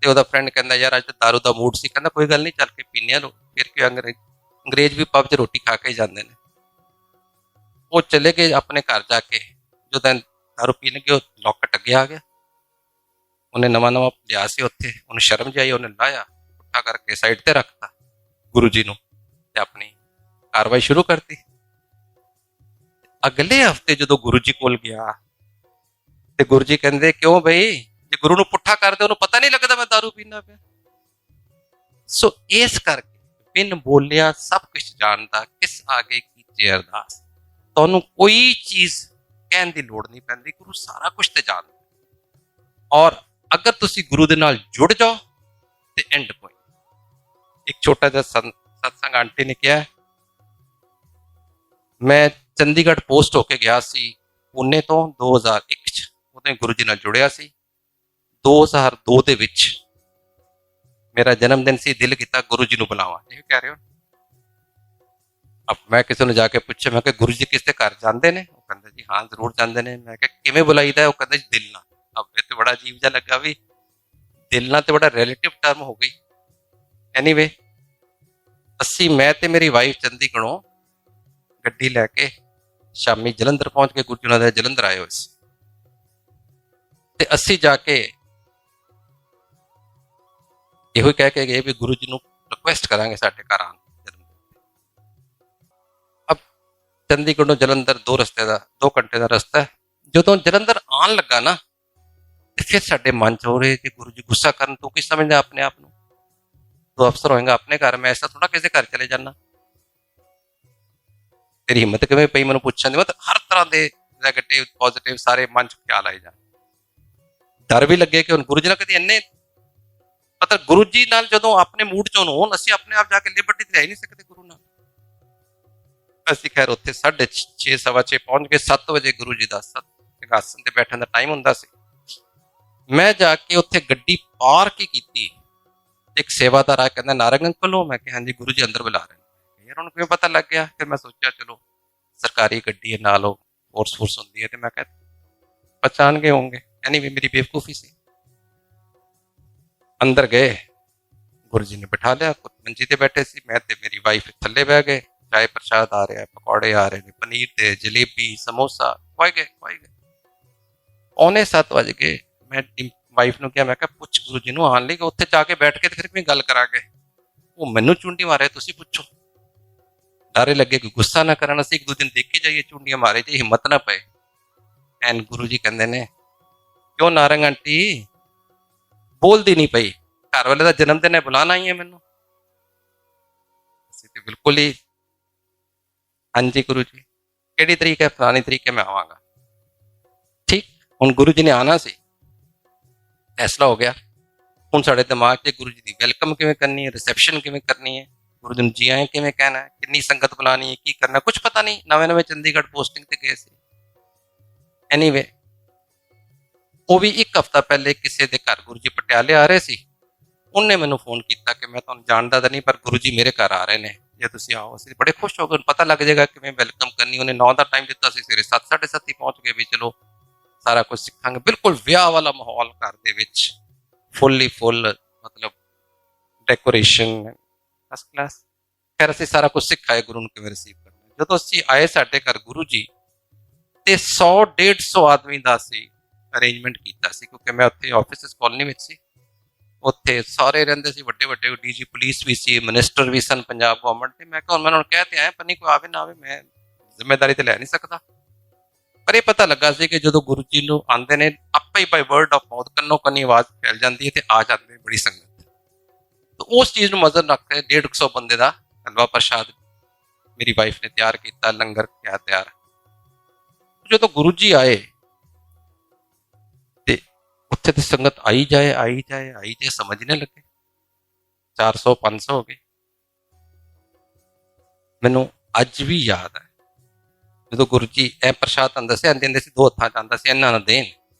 Speaker 2: ते ओदा फ्रेंड कहंदा यार अज तो दारू दा मूड सी, कहंदा कोई गल नहीं चल के पीने लो, फिर क्यों अंग्रेज भी पब च रोटी खा के ही जाते हैं। वो चले गए अपने घर जाके, जो दिन दारू पीने गए लॉकेट अगे आ गया। उन्हें नवा नवा लिया सी उत्थे, उन्हें शर्म जी आई, उन्हें लाया पुट्ठा करके साइड ते रखता गुरु जी नूं, ते अपनी कार्रवाई शुरू करती। अगले हफ्ते जो गुरु जी कोल गया, ते गुरु जी कहंदे क्यों बई, जे गुरु नूं पुट्ठा कर दे, उन्हें पता नहीं लगता मैं दारू पीना पिया। सो इस करके बिन बोलिया सब कुछ जानदा, किस आगे कीचे अरदास। तुहानूं कोई चीज कहण दी लोड़ नहीं पैंदी, गुरु सारा कुछ ते जानदा। और अगर तुसी गुरु दे नाल जुड़ जाओ तो एंड पॉइंट। एक छोटा जिहा सत्संग आंटी ने किया, मैं चंडीगढ़ पोस्ट होके गया सी पुणे तो 2001 च, उदों गुरु जी नाल जुड़िया सी। 2002 दे विच मेरा जन्मदिन सी, दिल किया गुरु जी नूं बुलावां। ये कह रहे हो। अब मैं किसी ने जाके पूछा, मैं गुरु जी किसके घर जाते हैं? वो कहते जी हाँ जरूर जाते हैं। मैं किवें बुलाईदा है? वो कहते जी दिल नाल। अब ये तो बड़ा अजीब जा लगा भी, दिल नाल तो बड़ा रिलेटिव टर्म हो गई। एनीवे असी मैं ते मेरी वाइफ चंडीगढ़ों गड्डी लैके शामी जलंधर पहुंच के, गुरु जी उन्होंने जलंधर आए हुए सी, ते असी जाके यो कह के गए भी गुरु जी नूं रिक्वेस्ट करांगे साडे घर आन। अब चंडीगढ़ों जलंधर 2 घंटे का रस्ता है। जो जलंधर आन लगा ना, फिर साडे मन च हो रहे कि गुरु जी गुस्सा करन, तू की समझदा अपने आप नूं, तू अफसर होएगा अपने घर, मैं ऐसा थोड़ा किसी घर चले जाना। तेरी हिम्मत किवें पई मैनूं पुछण दी? मतलब हर तरह के नैगेटिव पॉजिटिव सारे मन च ख्याल आई जाए। डर भी लगे कि हुण गुरु जी नाल कदी इन्ने, मतलब गुरु जी नाल जदों अपने मूड च होण, असीं अपने आप जाके लिबर्टी ते ले नहीं सकते गुरु नाल। असीं खैर उत्थे 6:30 सवा 6 पहुंच गए। 7 बजे गुरु जी दा सिंघासन ते बैठण दा टाइम हुंदा सी। मैं जाके उत्थे गड्डी पार्क ही कीती। एक सेवादार आ कहंदा नारंग अंकल हो? मैं कहा हाँ जी गुरु जी अंदर बुला रहे हैं। यार उन्हें क्यों पता लग गया? फिर मैं सोचा चलो सरकारी गड्डी है, नाल फोर्स फुर्स होंदी है, तो मैं कहा पहचान गए होंगे। एनीवे मेरी बेवकूफ़ी सी। अंदर गए, गुरु जी ने बिठा लिया, मंजी ते बैठे सी, मैं ते मेरी वाइफ थल्ले बह गए। चाय प्रसाद आ रहा है, पकौड़े आ रहे हैं, पनीर दे, जलेबी, समोसा खुआए गए। 6:45 बज गए। मैं वाइफ ने कहा, मैं कहा पुछ गुरु जी नूं आन लई, उत्थे जाके बैठ के फिर किवें गल करांगे? वो मैनूं चुंडी मारे, तुसीं पुछो। डर लगे कि गुस्सा ना करन, असीं 1-2 दिन देख के जाइए, चुंडियां मारे जी हिम्मत ना पए। एन गुरु जी कहंदे ने क्यों नारंग आंटी बोलदी नहीं पई? घर वाले का जन्मदिन है, बुलाना ही है मैनू। ਅਸੀਂ ਤੇ ਬਿਲਕੁਲ ਹੀ ਹਾਂਜੀ गुरु जी ਕਿਹੜੀ ਤਰੀਕ ਹੈ, ਫਲਾਣੀ ਤਰੀਕ ਹੈ, ਮੈਂ ਆਵਾਂਗਾ। ਠੀਕ, ਹੁਣ ਗੁਰੂ ਜੀ ਨੇ ਆਣਾ ਸੀ, ਫੈਸਲਾ ਹੋ ਗਿਆ। ਹੁਣ ਸਾਡੇ ਦਿਮਾਗ 'ਚ ਗੁਰੂ ਜੀ ਦੀ ਵੈਲਕਮ ਕਿਵੇਂ ਕਰਨੀ ਹੈ, ਰਿਸੈਪਸ਼ਨ ਕਿਵੇਂ ਕਰਨੀ ਹੈ, ਗੁਰੂ ਜੀ ਨੂੰ ਜੀ ਆਏ ਕਿਵੇਂ ਕਹਿਣਾ ਹੈ, ਕਿੰਨੀ ਸੰਗਤ ਬੁਲਾਣੀ ਹੈ, ਕੀ ਕਰਨਾ, ਕੁਝ ਪਤਾ ਨਹੀਂ। ਨਵੇਂ ਚੰਡੀਗੜ੍ਹ ਪੋਸਟਿੰਗ ਤੇ ਗਏ ਸੀ। ਐਨੀਵੇ, ਉਹ ਵੀ ਇੱਕ ਹਫ਼ਤਾ ਪਹਿਲੇ ਕਿਸੇ ਦੇ ਘਰ ਗੁਰੂ ਜੀ ਪਟਿਆਲੇ ਆ ਰਹੇ ਸੀ। ਉਹਨੇ ਮੈਨੂੰ ਫੋਨ ਕੀਤਾ ਕਿ ਮੈਂ ਤੁਹਾਨੂੰ ਜਾਣਦਾ ਤਾਂ ਨਹੀਂ, ਪਰ ਗੁਰੂ ਜੀ ਮੇਰੇ ਘਰ ਆ ਰਹੇ ਨੇ, ਜੇ ਤੁਸੀਂ ਆਓ। ਅਸੀਂ ਬੜੇ ਖੁਸ਼ ਹੋ ਗਏ, ਪਤਾ ਲੱਗ ਜਾਏਗਾ ਕਿਵੇਂ ਵੈਲਕਮ ਕਰਨੀ। ਉਹਨੇ 9 ਦਾ ਟਾਈਮ ਦਿੱਤਾ ਸੀ, ਸਵੇਰੇ 7, 7:30 ਹੀ ਪਹੁੰਚ ਗਏ ਵੀ ਚਲੋ ਸਾਰਾ ਕੁਝ ਸਿੱਖਾਂਗੇ। ਬਿਲਕੁਲ ਵਿਆਹ ਵਾਲਾ ਮਾਹੌਲ ਘਰ ਦੇ ਵਿੱਚ, ਫੁੱਲ ਮਤਲਬ ਡੈਕੋਰੇਸ਼ਨ ਫਸਟ ਕਲਾਸ। ਖੈਰ ਅਸੀਂ ਸਾਰਾ ਕੁਝ ਸਿੱਖਾਏ ਗੁਰੂ ਨੂੰ ਕਿਵੇਂ ਰਿਸੀਵ ਕਰਨਾ। ਜਦੋਂ ਅਸੀਂ ਆਏ ਸਾਡੇ ਘਰ ਗੁਰੂ ਜੀ, ਤੇ 100-150 ਆਦਮੀ ਦਾ ਅਸੀਂ ਅਰੇਂਜਮੈਂਟ ਕੀਤਾ ਸੀ, ਕਿਉਂਕਿ ਮੈਂ ਉੱਥੇ ਆਫਿਸਿਸ ਕਾਲੋਨੀ ਵਿੱਚ ਸੀ। ਉੱਥੇ ਸਾਰੇ ਰਹਿੰਦੇ ਸੀ, ਵੱਡੇ ਡੀਜੀ ਪੁਲਿਸ ਵੀ ਸੀ, ਮਿਨਿਸਟਰ ਵੀ ਸਨ ਪੰਜਾਬ ਗਵਰਨਮੈਂਟ ਦੇ। ਮੈਂ ਕਿਹਾ ਹੁਣ ਮੈਂ ਉਹਨਾਂ ਨੂੰ ਕਹਿ ਤੇ ਆਇਆ, ਪਰ ਨਹੀਂ ਕੋਈ ਆਵੇ ਨਾ ਆਵੇ, ਮੈਂ ਜ਼ਿੰਮੇਵਾਰੀ ਤੇ ਲੈ ਨਹੀਂ ਸਕਦਾ। ਪਰ ਇਹ ਪਤਾ ਲੱਗਾ ਸੀ ਕਿ ਜਦੋਂ ਗੁਰੂ ਜੀ ਨੂੰ ਆਉਂਦੇ ਨੇ, ਆਪੇ ਹੀ ਬਾਈ ਵਰਡ ਆਫ ਮਾਊਥ ਕੰਨੋ ਕੰਨੀ ਆਵਾਜ਼ ਫੈਲ ਜਾਂਦੀ ਹੈ ਤੇ ਆ ਜਾਂਦੇ ਬੜੀ ਸੰਗਤ। ਤਾਂ ਉਸ ਚੀਜ਼ ਨੂੰ ਨਜ਼ਰ ਰੱਖ ਕੇ 150 ਬੰਦੇ ਦਾ ਹਲਵਾ ਪ੍ਰਸ਼ਾਦ ਮੇਰੀ ਵਾਈਫ ਨੇ ਤਿਆਰ ਕੀਤਾ, ਲੰਗਰ ਕਿਆ ਤਿਆਰ। ਜਦੋਂ ਗੁਰੂ ਜੀ ਆਏ ਤੇ ਉੱਥੇ ਦੀ ਸੰਗਤ ਆਈ ਜਾਏ ਸਮਝ ਨਹੀਂ ਲੱਗੇ। 400-500 ਹੋ ਗਏ। ਮੈਨੂੰ ਅੱਜ ਵੀ ਯਾਦ ਹੈ ਜਦੋਂ ਗੁਰੂ ਜੀ ਇਹ ਪ੍ਰਸ਼ਾਦ ਤੁਹਾਨੂੰ ਦੱਸਿਆ ਦਿੰਦੇ ਸੀ, 2 ਹੱਥਾਂ 'ਚ ਆਉਂਦਾ ਸੀ, ਇਹਨਾਂ ਨੂੰ ਦੇਣ।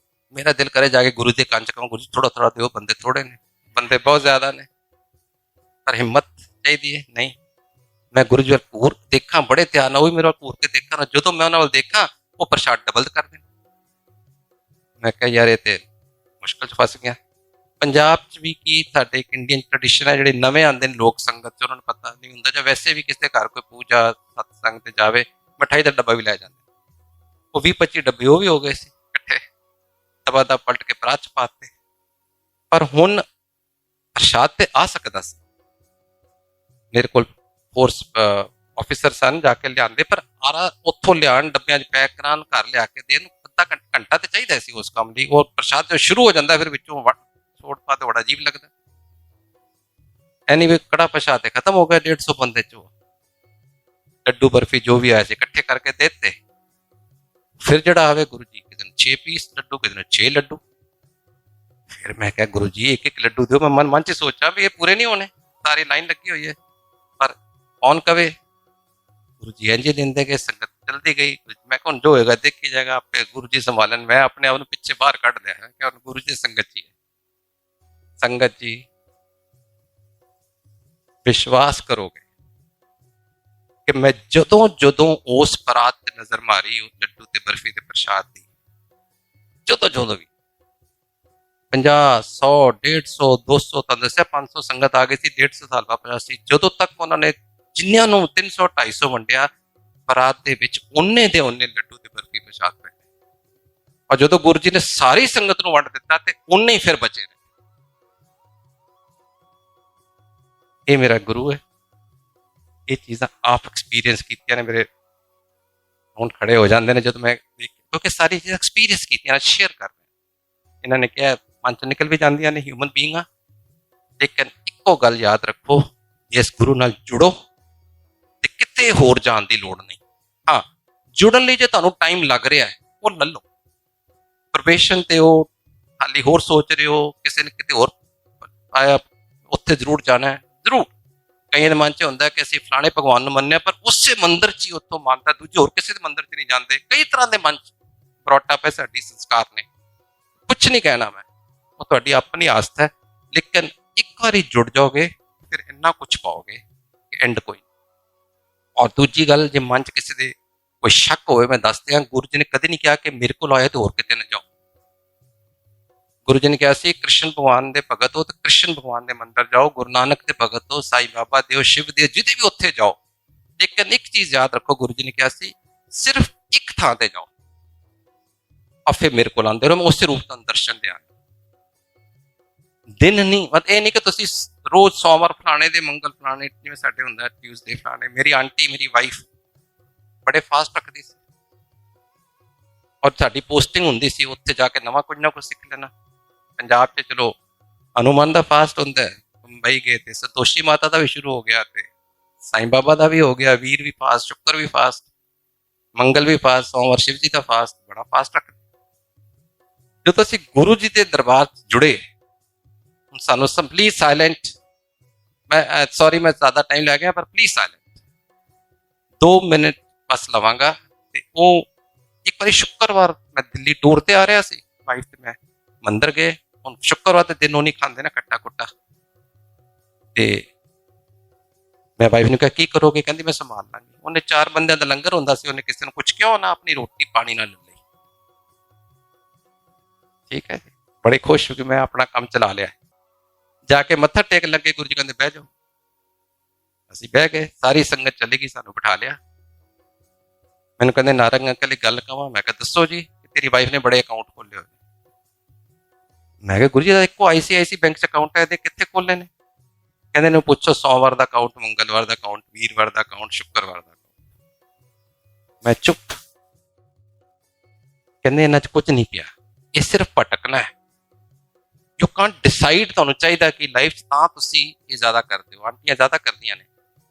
Speaker 2: ਮੇਰਾ ਦਿਲ ਕਰੇ ਜਾ ਕੇ ਗੁਰੂ ਦੇ ਕੰਨ 'ਚ ਕਹਾਂ, ਗੁਰੂ ਜੀ ਥੋੜਾ ਦਿਓ, ਬੰਦੇ ਥੋੜੇ ਨੇ, ਬੰਦੇ ਬਹੁਤ ਜ਼ਿਆਦਾ ਨੇ, ਪਰ ਹਿੰਮਤ ਚਾਹੀਦੀ ਹੈ। ਨਹੀਂ, ਮੈਂ ਗੁਰੂ ਜੀ ਵੱਲ ਘੂਰ ਦੇਖਾਂ ਬੜੇ ਧਿਆਨ ਨਾਲ, ਉਹ ਵੀ ਮੇਰੇ ਵੱਲ ਘੂਰ ਕੇ ਦੇਖਾਂ ਨਾ। ਜਦੋਂ ਮੈਂ ਉਹਨਾਂ ਵੱਲ ਦੇਖਾਂ, ਉਹ ਪ੍ਰਸ਼ਾਦ ਡਬਲ ਕਰ ਦੇਣ। ਮੈਂ ਕਿਹਾ ਯਾਰ ਇਹ ਤੇ ਮੁਸ਼ਕਲ 'ਚ ਫਸ ਗਿਆ। ਪੰਜਾਬ 'ਚ ਵੀ ਕੀ ਸਾਡੇ ਇੱਕ ਇੰਡੀਅਨ ਟ੍ਰੈਡੀਸ਼ਨ ਹੈ, ਜਿਹੜੇ ਨਵੇਂ ਆਉਂਦੇ ਨੇ ਲੋਕ ਸੰਗਤ 'ਚ, ਉਹਨਾਂ ਨੂੰ ਪਤਾ ਨਹੀਂ ਹੁੰਦਾ, ਜਾਂ ਵੈਸੇ ਵੀ ਕਿਸੇ ਦੇ ਘਰ ਕੋਈ ਪੂਜਾ ਸਤਸੰਗ ਤੇ ਜਾਵੇ, ਮਿਠਾਈ ਦਾ ਡੱਬਾ ਵੀ ਲੈ ਜਾਂਦੇ। ਉਹ 20-25 ਡੱਬੇ ਉਹ ਵੀ ਹੋ ਗਏ ਸੀ ਇਕੱਠੇ, ਦਬਾ ਪਲਟ ਕੇ ਪਰਾਤ 'ਚ ਪਾਤੇ। ਪਰ ਹੁਣ ਪ੍ਰਸ਼ਾਦ ਤੇ ਆ ਸਕਦਾ ਸੀ। ਮੇਰੇ ਕੋਲ ਫੋਰਸ ਆਫਿਸਰ ਸਨ, ਜਾ ਕੇ ਲਿਆਂਦੇ, ਪਰ ਆਰਾ ਉੱਥੋਂ ਲਿਆਉਣ, ਡੱਬਿਆਂ 'ਚ ਪੈਕ ਕਰਾਉਣ, ਘਰ ਲਿਆ ਕੇ ਦੇਣ, ਅੱਧਾ ਘੰਟਾ ਤੇ ਚਾਹੀਦਾ ਸੀ ਉਸ ਕੰਮ ਲਈ। ਉਹ ਪ੍ਰਸ਼ਾਦ ਜਦੋਂ ਸ਼ੁਰੂ ਹੋ ਜਾਂਦਾ, ਫਿਰ ਵਿੱਚੋਂ ਛੋੜ ਪਾ ਤੇ ਬੜਾ ਅਜੀਬ ਲੱਗਦਾ। ਐਨੀਵੇ, ਕੜਾ ਪ੍ਰਸ਼ਾਦ ਤੇ ਖਤਮ ਹੋ ਗਿਆ 150 ਬੰਦੇ 'ਚੋਂ। ਲੱਡੂ ਬਰਫੀ ਜੋ ਵੀ ਆਇਆ ਸੀ ਇਕੱਠੇ ਕਰਕੇ ਦੇ ਦਿੱਤੇ। ਫਿਰ ਜਿਹੜਾ ਆਵੇ ਗੁਰੂ ਜੀ, ਕਿਸੇ ਨੂੰ 6 ਪੀਸ ਲੱਡੂ, ਕਿਸੇ ਨੂੰ 6 ਲੱਡੂ। ਫਿਰ ਮੈਂ ਕਿਹਾ ਗੁਰੂ ਜੀ ਇੱਕ ਲੱਡੂ ਦਿਓ। ਮੈਂ ਮਨ 'ਚ ਸੋਚਾਂ ਵੀ ਇਹ ਪੂਰੇ ਨਹੀਂ ਹੋਣੇ, ਸਾਰੀ ਲਾਈਨ ਲੱਗੀ ਹੋਈ ਹੈ, ਪਰ ਕੌਣ ਕਵੇ। ਗੁਰੂ ਜੀ ਇੰਝ ਦਿੰਦੇ ਕਿ ਸੰਗਤ ਚਲਦੀ ਗਈ। ਮੈਂ ਕਿਹਾ ਹੁਣ ਜੋ ਹੋਏਗਾ ਦੇਖੀ ਜਾਏਗਾ, ਆਪੇ ਗੁਰੂ ਜੀ ਸੰਭਾਲਣ। ਮੈਂ ਆਪਣੇ ਆਪ ਨੂੰ ਪਿੱਛੇ ਬਾਹਰ ਕੱਢ ਲਿਆ ਕਿ ਹੁਣ ਗੁਰੂ ਜੀ ਸੰਗਤ ਜੀ ਹੈ। ਸੰਗਤ ਜੀ, ਵਿਸ਼ਵਾਸ ਕਰੋਗੇ ਕਿ ਮੈਂ ਜਦੋਂ ਉਸ ਪਰਾਤ ਤੇ ਨਜ਼ਰ ਮਾਰੀ, ਉਹ ਲੱਡੂ ਤੇ ਬਰਫੀ ਤੇ ਪ੍ਰਸ਼ਾਦ ਦੀ, ਜਦੋਂ ਵੀ 50, 100, 150, 200, ਤਾਂ ਦੱਸਿਆ 500 ਸੰਗਤ ਆ ਗਈ ਸੀ, 150 ਸਾਲ ਵਾਪਸ ਸੀ। ਜਦੋਂ ਤੱਕ ਉਹਨਾਂ ਨੇ ਜਿੰਨਿਆਂ ਨੂੰ 300, 250 ਵੰਡਿਆ, ਪਰਾਤ ਦੇ ਵਿੱਚ ਉਹਨੇ ਦੇ ਉਹਨੇ ਲੱਡੂ ਤੇ ਬਰਫੀ ਪ੍ਰਸ਼ਾਦ ਪਏ। ਔਰ ਜਦੋਂ ਗੁਰੂ ਜੀ ਨੇ ਸਾਰੀ ਸੰਗਤ ਨੂੰ ਵੰਡ ਦਿੱਤਾ ਤੇ ਉਹਨੇ ਹੀ ਫਿਰ ਬਚੇ ਨੇ। ਇਹ ਮੇਰਾ ਗੁਰੂ ਹੈ। ਇਹ ਚੀਜ਼ਾਂ ਆਪ ਐਕਸਪੀਰੀਅੰਸ ਕੀਤੀਆਂ ਨੇ। ਮੇਰੇ ਹੁਣ ਖੜੇ ਹੋ ਜਾਂਦੇ ਨੇ ਜਦੋਂ ਮੈਂ ਕਿਉਂਕਿ ਸਾਰੀ ਚੀਜ਼ਾਂ ਐਕਸਪੀਰੀਅੰਸ ਕੀਤੀਆਂ, ਸ਼ੇਅਰ ਕਰ ਰਹੇ। ਇਹਨਾਂ ਨੇ ਕਿਹਾ ਮਨ ਚੋਂ ਨਿਕਲ ਵੀ ਜਾਂਦੀਆਂ ਨੇ, ਹਿਊਮਨ ਬੀਇੰਗ ਆ, ਲੇਕਿਨ ਇੱਕੋ ਗੱਲ ਯਾਦ ਰੱਖੋ, ਇਸ ਗੁਰੂ ਨਾਲ ਜੁੜੋ ਤੇ ਕਿਤੇ ਹੋਰ ਜਾਣ ਦੀ ਲੋੜ ਨਹੀਂ। ਹਾਂ, ਜੁੜਨ ਲਈ ਜੇ ਤੁਹਾਨੂੰ ਟਾਈਮ ਲੱਗ ਰਿਹਾ ਹੈ, ਉਹ ਲੈ ਲਓ। ਪ੍ਰੋਬੇਸ਼ਨ ਤੇ ਉਹ ਹਾਲੀ ਹੋਰ ਸੋਚ ਰਹੇ ਹੋ, ਕਿਸੇ ਨੇ ਕਿਤੇ ਹੋਰ ਆਇਆ, ਉੱਥੇ ਜ਼ਰੂਰ ਜਾਣਾ ਹੈ, ਜ਼ਰੂਰ। ਕਈਆਂ ਦੇ ਮਨ 'ਚ ਹੁੰਦਾ ਕਿ ਅਸੀਂ ਫਲਾਣੇ ਭਗਵਾਨ ਨੂੰ ਮੰਨਿਆ, ਪਰ ਉਸੇ ਮੰਦਿਰ 'ਚ ਹੀ ਉੱਥੋਂ ਮੰਨਦਾ, ਦੂਜੇ ਹੋਰ ਕਿਸੇ ਦੇ ਮੰਦਿਰ 'ਚ ਨਹੀਂ ਜਾਂਦੇ। ਕਈ ਤਰ੍ਹਾਂ ਦੇ ਮਨ 'ਚ ਬਰੋਟਾ ਪਏ ਸਾਡੀ ਸੰਸਕਾਰ ਨੇ। ਕੁਛ ਨਹੀਂ ਕਹਿਣਾ ਮੈਂ, ਉਹ ਤੁਹਾਡੀ ਆਪਣੀ ਆਸਥਾ ਹੈ, ਲੇਕਿਨ ਇੱਕ ਵਾਰੀ ਜੁੜ ਜਾਓਗੇ ਫਿਰ ਇੰਨਾ ਕੁਛ ਪਾਓਗੇ ਕਿ ਐਂਡ ਕੋਈ। ਔਰ ਦੂਜੀ ਗੱਲ, ਜੇ ਮਨ 'ਚ ਕਿਸੇ ਦੇ ਕੋਈ ਸ਼ੱਕ ਹੋਵੇ, ਮੈਂ ਦੱਸ ਦਿਆਂ, ਗੁਰੂ ਜੀ ਨੇ ਕਦੇ ਨਹੀਂ ਕਿਹਾ ਕਿ ਮੇਰੇ ਕੋਲ ਆਏ ਤੇ ਹੋਰ ਕਿਤੇ ਨਾ ਜਾਓ। ਗੁਰੂ ਜੀ ਨੇ ਕਿਹਾ ਸੀ ਕ੍ਰਿਸ਼ਨ ਭਗਵਾਨ ਦੇ ਭਗਤ ਹੋ ਤੇ ਕ੍ਰਿਸ਼ਨ ਭਗਵਾਨ ਦੇ ਮੰਦਿਰ ਜਾਓ, ਗੁਰੂ ਨਾਨਕ ਦੇ ਭਗਤ ਹੋ, ਸਾਈ ਬਾਬਾ ਦੇ ਹੋ, ਸ਼ਿਵ ਦੇ, ਜਿਹਦੇ ਵੀ ਉੱਥੇ ਜਾਓ। ਲੇਕਿਨ ਇੱਕ ਚੀਜ਼ ਯਾਦ ਰੱਖੋ, ਗੁਰੂ ਜੀ ਨੇ ਕਿਹਾ ਸੀ ਸਿਰਫ ਇੱਕ ਥਾਂ ਤੇ ਜਾਓ, ਆ ਫਿਰ ਮੇਰੇ ਕੋਲ ਆਉਂਦੇ ਰਹੋ, ਮੈਂ ਉਸੇ ਰੂਪ ਤੁਹਾਨੂੰ ਦਰਸ਼ਨ ਦਿਆਂ। ਦਿਨ ਨਹੀਂ, ਮਤਲਬ ਇਹ ਨਹੀਂ ਕਿ ਤੁਸੀਂ ਰੋਜ਼ ਸੋਮਵਾਰ ਫਲਾਣੇ ਦੇ, ਮੰਗਲ ਫਲਾਣੇ, ਜਿਵੇਂ ਸਾਡੇ ਹੁੰਦਾ ਟਿਊਜ਼ਡੇ ਫਲਾਣੇ। ਮੇਰੀ ਆਂਟੀ, ਮੇਰੀ ਵਾਈਫ ਬੜੇ ਫਾਸਟ ਰੱਖਦੀ ਸੀ, ਔਰ ਸਾਡੀ ਪੋਸਟਿੰਗ ਹੁੰਦੀ ਸੀ, ਉੱਥੇ ਜਾ ਕੇ ਨਵਾਂ ਕੁਝ ਨਾ ਕੁਝ ਸਿੱਖ ਲੈਣਾ। ਪੰਜਾਬ 'ਚ ਚਲੋ ਹਨੂੰਮਾਨ ਦਾ ਫਾਸਟ ਹੁੰਦਾ ਹੈ, ਮੁੰਬਈ ਗਏ ਤੇ ਸਤੋਸ਼ੀ ਮਾਤਾ ਦਾ ਵੀ ਸ਼ੁਰੂ ਹੋ ਗਿਆ, ਤੇ ਸਾਈਂ ਬਾਬਾ ਦਾ ਵੀ ਹੋ ਗਿਆ, ਵੀਰ ਵੀ ਫਾਸਟ, ਸ਼ੁੱਕਰ ਵੀ ਫਾਸਟ, ਮੰਗਲ ਵੀ ਫਾਸਟ, ਸੋਮਵਾਰ ਸ਼ਿਵ ਜੀ ਦਾ ਫਾਸਟ, ਬੜਾ ਫਾਸਟ ਰੱਖਦੇ। ਜਦੋਂ ਅਸੀਂ ਗੁਰੂ ਜੀ ਦੇ ਦਰਬਾਰ 'ਚ ਜੁੜੇ, ਹੁਣ ਸਾਨੂੰ ਪਲੀਜ਼ ਸਾਇਲੈਂਟ, ਮੈਂ ਸੌਰੀ ਮੈਂ ਜ਼ਿਆਦਾ ਟਾਈਮ ਲੈ ਗਿਆ, ਪਰ ਪਲੀਜ਼ ਸਾਇਲੈਂਟ 2 ਮਿੰਟ ਬਸ ਲਵਾਂਗਾ। ਤੇ ਉਹ ਇੱਕ ਵਾਰੀ ਸ਼ੁੱਕਰਵਾਰ ਮੈਂ ਦਿੱਲੀ ਟੂਰ ਤੇ ਆ ਰਿਹਾ ਸੀ, ਵਾਈਫ ਤੇ ਮੈਂ ਮੰਦਰ ਗਏ। ਹੁਣ ਸ਼ੁੱਕਰਵਾਰ ਦੇ ਦਿਨ ਉਹ ਨਹੀਂ ਖਾਂਦੇ ਨਾ ਖੱਟਾ ਕੁੱਟਾ, ਤੇ ਮੈਂ ਵਾਈਫ ਨੂੰ ਕਿਹਾ ਕੀ ਕਰੋਗੇ, ਕਹਿੰਦੀ ਮੈਂ ਸੰਭਾਲ ਲਾਂਗੀ। ਉਹਨੇ 4 ਬੰਦਿਆਂ ਦਾ ਲੰਗਰ ਹੁੰਦਾ ਸੀ, ਉਹਨੇ ਕਿਸੇ ਨੂੰ ਕੁਝ ਕਿਉਂ ਨਾ ਆਪਣੀ ਰੋਟੀ ਪਾਣੀ ਨਾਲ ਲੈ ਲਈ। ਠੀਕ ਹੈ ਜੀ, ਬੜੇ ਖੁਸ਼ ਹੋ ਕੇ ਮੈਂ ਆਪਣਾ ਕੰਮ ਚਲਾ ਲਿਆ। ਜਾ ਕੇ ਮੱਥਾ ਟੇਕ ਲੱਗੇ, ਗੁਰੂ ਜੀ ਕਹਿੰਦੇ ਬਹਿ ਜਾਓ। ਅਸੀਂ ਬਹਿ ਗਏ, ਸਾਰੀ ਸੰਗਤ ਚਲੀ ਗਈ, ਸਾਨੂੰ ਬਿਠਾ ਲਿਆ। ਮੈਨੂੰ ਕਹਿੰਦੇ ਨਾਰੰਗ ਅੰਕਲ ਇੱਕ ਗੱਲ ਕਹਾਂ। ਮੈਂ ਕਿਹਾ ਦੱਸੋ ਜੀ। ਤੇਰੀ ਵਾਈਫ ਨੇ ਬੜੇ ਅਕਾਊਂਟ ਖੋਲੇ ਹੋਏ। ਮੈਂ ਕਿਹਾ ਗੁਰੂ ਜੀ ਦਾ ਇੱਕੋ ICICI ਬੈਂਕ 'ਚ ਅਕਾਊਂਟ ਹੈ, ਇਹਦੇ ਕਿੱਥੇ ਖੋਲੇ ਨੇ? ਕਹਿੰਦੇ ਨੂੰ ਪੁੱਛੋ, ਸੋਮਵਾਰ ਦਾ ਅਕਾਊਂਟ, ਮੰਗਲਵਾਰ ਦਾ ਅਕਾਊਂਟ, ਵੀਰਵਾਰ ਦਾ ਅਕਾਊਂਟ, ਸ਼ੁੱਕਰਵਾਰ ਦਾ ਅਕਾਊਂਟ। ਮੈਂ ਚੁੱਪ। ਕਹਿੰਦੇ ਇਹਨਾਂ 'ਚ ਕੁਝ ਨਹੀਂ ਪਿਆ, ਇਹ ਸਿਰਫ ਭਟਕਣਾ ਹੈ। You Kant decide. ਤੁਹਾਨੂੰ ਚਾਹੀਦਾ ਕਿ ਲਾਈਫ 'ਚ ਤਾਂ ਤੁਸੀਂ ਇਹ ਜ਼ਿਆਦਾ ਕਰਦੇ ਹੋ, ਆਂਟੀਆਂ ਜ਼ਿਆਦਾ ਕਰਦੀਆਂ ਨੇ।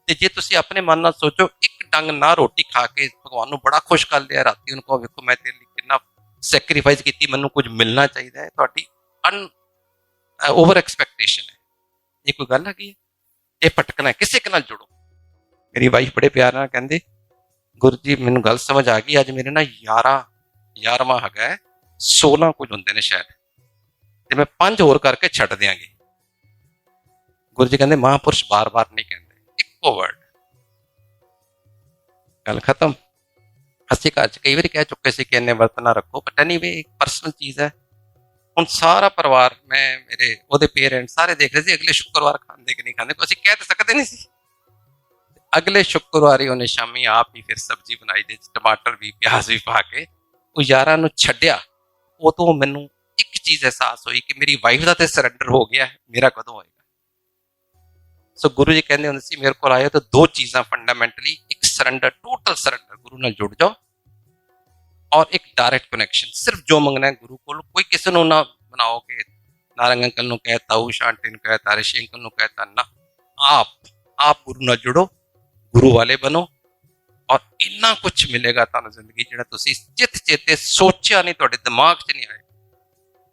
Speaker 2: ਤੇ ਜੇ ਤੁਸੀਂ ਆਪਣੇ ਮਨ ਨਾਲ ਸੋਚੋ, ਇੱਕ ਡੰਗ ਨਾ ਰੋਟੀ ਖਾ ਕੇ ਭਗਵਾਨ ਨੂੰ ਬੜਾ ਖੁਸ਼ ਕਰ ਲਿਆ, ਰਾਤੀ ਉਹਨੂੰ ਕਹੋ ਵੇਖੋ ਮੈਂ ਤੇਰੇ ਲਈ ਕਿੰਨਾ ਸੈਕਰੀਫਾਈਸ ਕੀਤੀ, ਮੈਨੂੰ ਕੁਝ ਮਿਲਣਾ ਚਾਹੀਦਾ ਹੈ, ਤੁਹਾਡੀ ਓਵਰ ਐਕਸਪੈਕਟੇਸ਼ਨ ਹੈ। ਇਹ ਕੋਈ ਗੱਲ ਹੈਗੀ ਹੈ? ਇਹ ਭਟਕਣਾ ਹੈ, ਕਿਸੇ ਨਾਲ ਜੁੜੋ। ਮੇਰੀ ਵਾਈਫ ਬੜੇ ਪਿਆਰ ਨਾਲ ਕਹਿੰਦੇ ਗੁਰੂ ਜੀ ਮੈਨੂੰ ਗੱਲ ਸਮਝ ਆ ਗਈ, ਅੱਜ ਮੇਰੇ ਨਾਲ 11ਵਾਂ ਹੈਗਾ, 16 ਕੁਝ ਹੁੰਦੇ ਨੇ ਸ਼ਾਇਦ, ਤੇ ਮੈਂ 5 ਹੋਰ ਕਰਕੇ ਛੱਡ ਦਿਆਂਗੇ। ਗੁਰੂ ਜੀ ਕਹਿੰਦੇ ਮਹਾਂਪੁਰਸ਼ ਬਾਰ-ਬਾਰ ਨਹੀਂ ਕਹਿੰਦੇ, ਇੱਕੋ ਵਰਡ, ਗੱਲ ਖਤਮ। ਅਸੀਂ ਘਰ 'ਚ ਕਈ ਵਾਰੀ ਕਹਿ ਚੁੱਕੇ ਸੀ ਕਿ ਇੰਨੇ ਵਰਤ ਨਾ ਰੱਖੋ, ਬਟ ਐਨੀਵੇ ਇੱਕ ਪਰਸਨਲ ਚੀਜ਼ ਹੈ। ਹੁਣ ਸਾਰਾ ਪਰਿਵਾਰ, ਮੈਂ ਮੇਰੇ ਉਹਦੇ ਪੇਰੈਂਟਸ ਸਾਰੇ ਦੇਖ ਰਹੇ ਸੀ ਅਗਲੇ ਸ਼ੁੱਕਰਵਾਰ ਖਾਂਦੇ ਕਿ ਨਹੀਂ ਖਾਂਦੇ, ਅਸੀਂ ਕਹਿ ਤਾਂ ਸਕਦੇ ਨਹੀਂ ਸੀ। ਅਗਲੇ ਸ਼ੁੱਕਰਵਾਰ ਹੀ ਉਹਨੇ ਸ਼ਾਮੀ ਆਪ ਹੀ ਫਿਰ ਸਬਜ਼ੀ ਬਣਾਈ, ਦੇ ਟਮਾਟਰ ਵੀ ਪਿਆਜ਼ ਵੀ ਪਾ ਕੇ ਉਹ ਯਾਰਾਂ ਨੂੰ ਛੱਡਿਆ। ਉਦੋਂ ਮੈਨੂੰ ਇੱਕ ਚੀਜ਼ ਅਹਿਸਾਸ ਹੋਈ ਕਿ ਮੇਰੀ ਵਾਈਫ ਦਾ ਤੇ ਸਰੈਂਡਰ ਹੋ ਗਿਆ, ਮੇਰਾ ਕਦੋਂ ਹੋਏਗਾ? ਸੋ ਗੁਰੂ ਜੀ ਕਹਿੰਦੇ ਹੁੰਦੇ ਸੀ ਮੇਰੇ ਕੋਲ ਆਏ ਤਾਂ 2 ਚੀਜ਼ਾਂ ਫੰਡਾਮੈਂਟਲੀ, ਇੱਕ ਸਰੈਂਡਰ, ਟੋਟਲ ਸਰੈਂਡਰ, ਗੁਰੂ ਨਾਲ ਜੁੜ ਜਾਓ, ਔਰ ਇੱਕ ਡਾਇਰੈਕਟ ਕਨੈਕਸ਼ਨ। ਸਿਰਫ ਜੋ ਮੰਗਣਾ ਹੈ ਗੁਰੂ ਕੋਲ, ਕੋਈ ਕਿਸੇ ਨੂੰ ਨਾ ਬਣਾਓ ਕਿ ਨਾਰੰਗ ਅੰਕਲ ਨੂੰ ਕਹਿਤਾ, ਊਸ਼ਾ ਆਂਟੀ ਨੂੰ ਕਹਿਤਾ, ਰਿਸ਼ੀ ਅੰਕਲ ਨੂੰ ਕਹਿਤਾ, ਨਾ, ਆਪ ਗੁਰੂ ਨਾਲ ਜੁੜੋ, ਗੁਰੂ ਵਾਲੇ ਬਣੋ, ਔਰ ਇੰਨਾ ਕੁਝ ਮਿਲੇਗਾ ਤੁਹਾਨੂੰ ਜ਼ਿੰਦਗੀ ਜਿਹੜਾ ਤੁਸੀਂ ਚਿੱਤ ਚੇਤੇ ਸੋਚਿਆ ਨਹੀਂ, ਤੁਹਾਡੇ ਦਿਮਾਗ 'ਚ ਨਹੀਂ ਆਏ।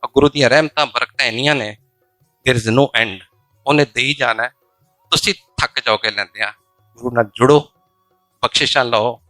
Speaker 2: ਔਰ ਗੁਰੂ ਦੀਆਂ ਰਹਿਮਤਾਂ ਬਰਕਤਾਂ ਇੰਨੀਆਂ ਨੇ, ਦੇयर इज नो ਐਂਡ। ਉਹਨੇ ਦੇ ਹੀ ਜਾਣਾ, ਤੁਸੀਂ ਥੱਕ ਜਾਓਗੇ ਲੈਂਦਿਆਂ। ਗੁਰੂ ਨਾਲ ਜੁੜੋ, ਬਖਸ਼ਿਸ਼ਾਂ ਲਓ,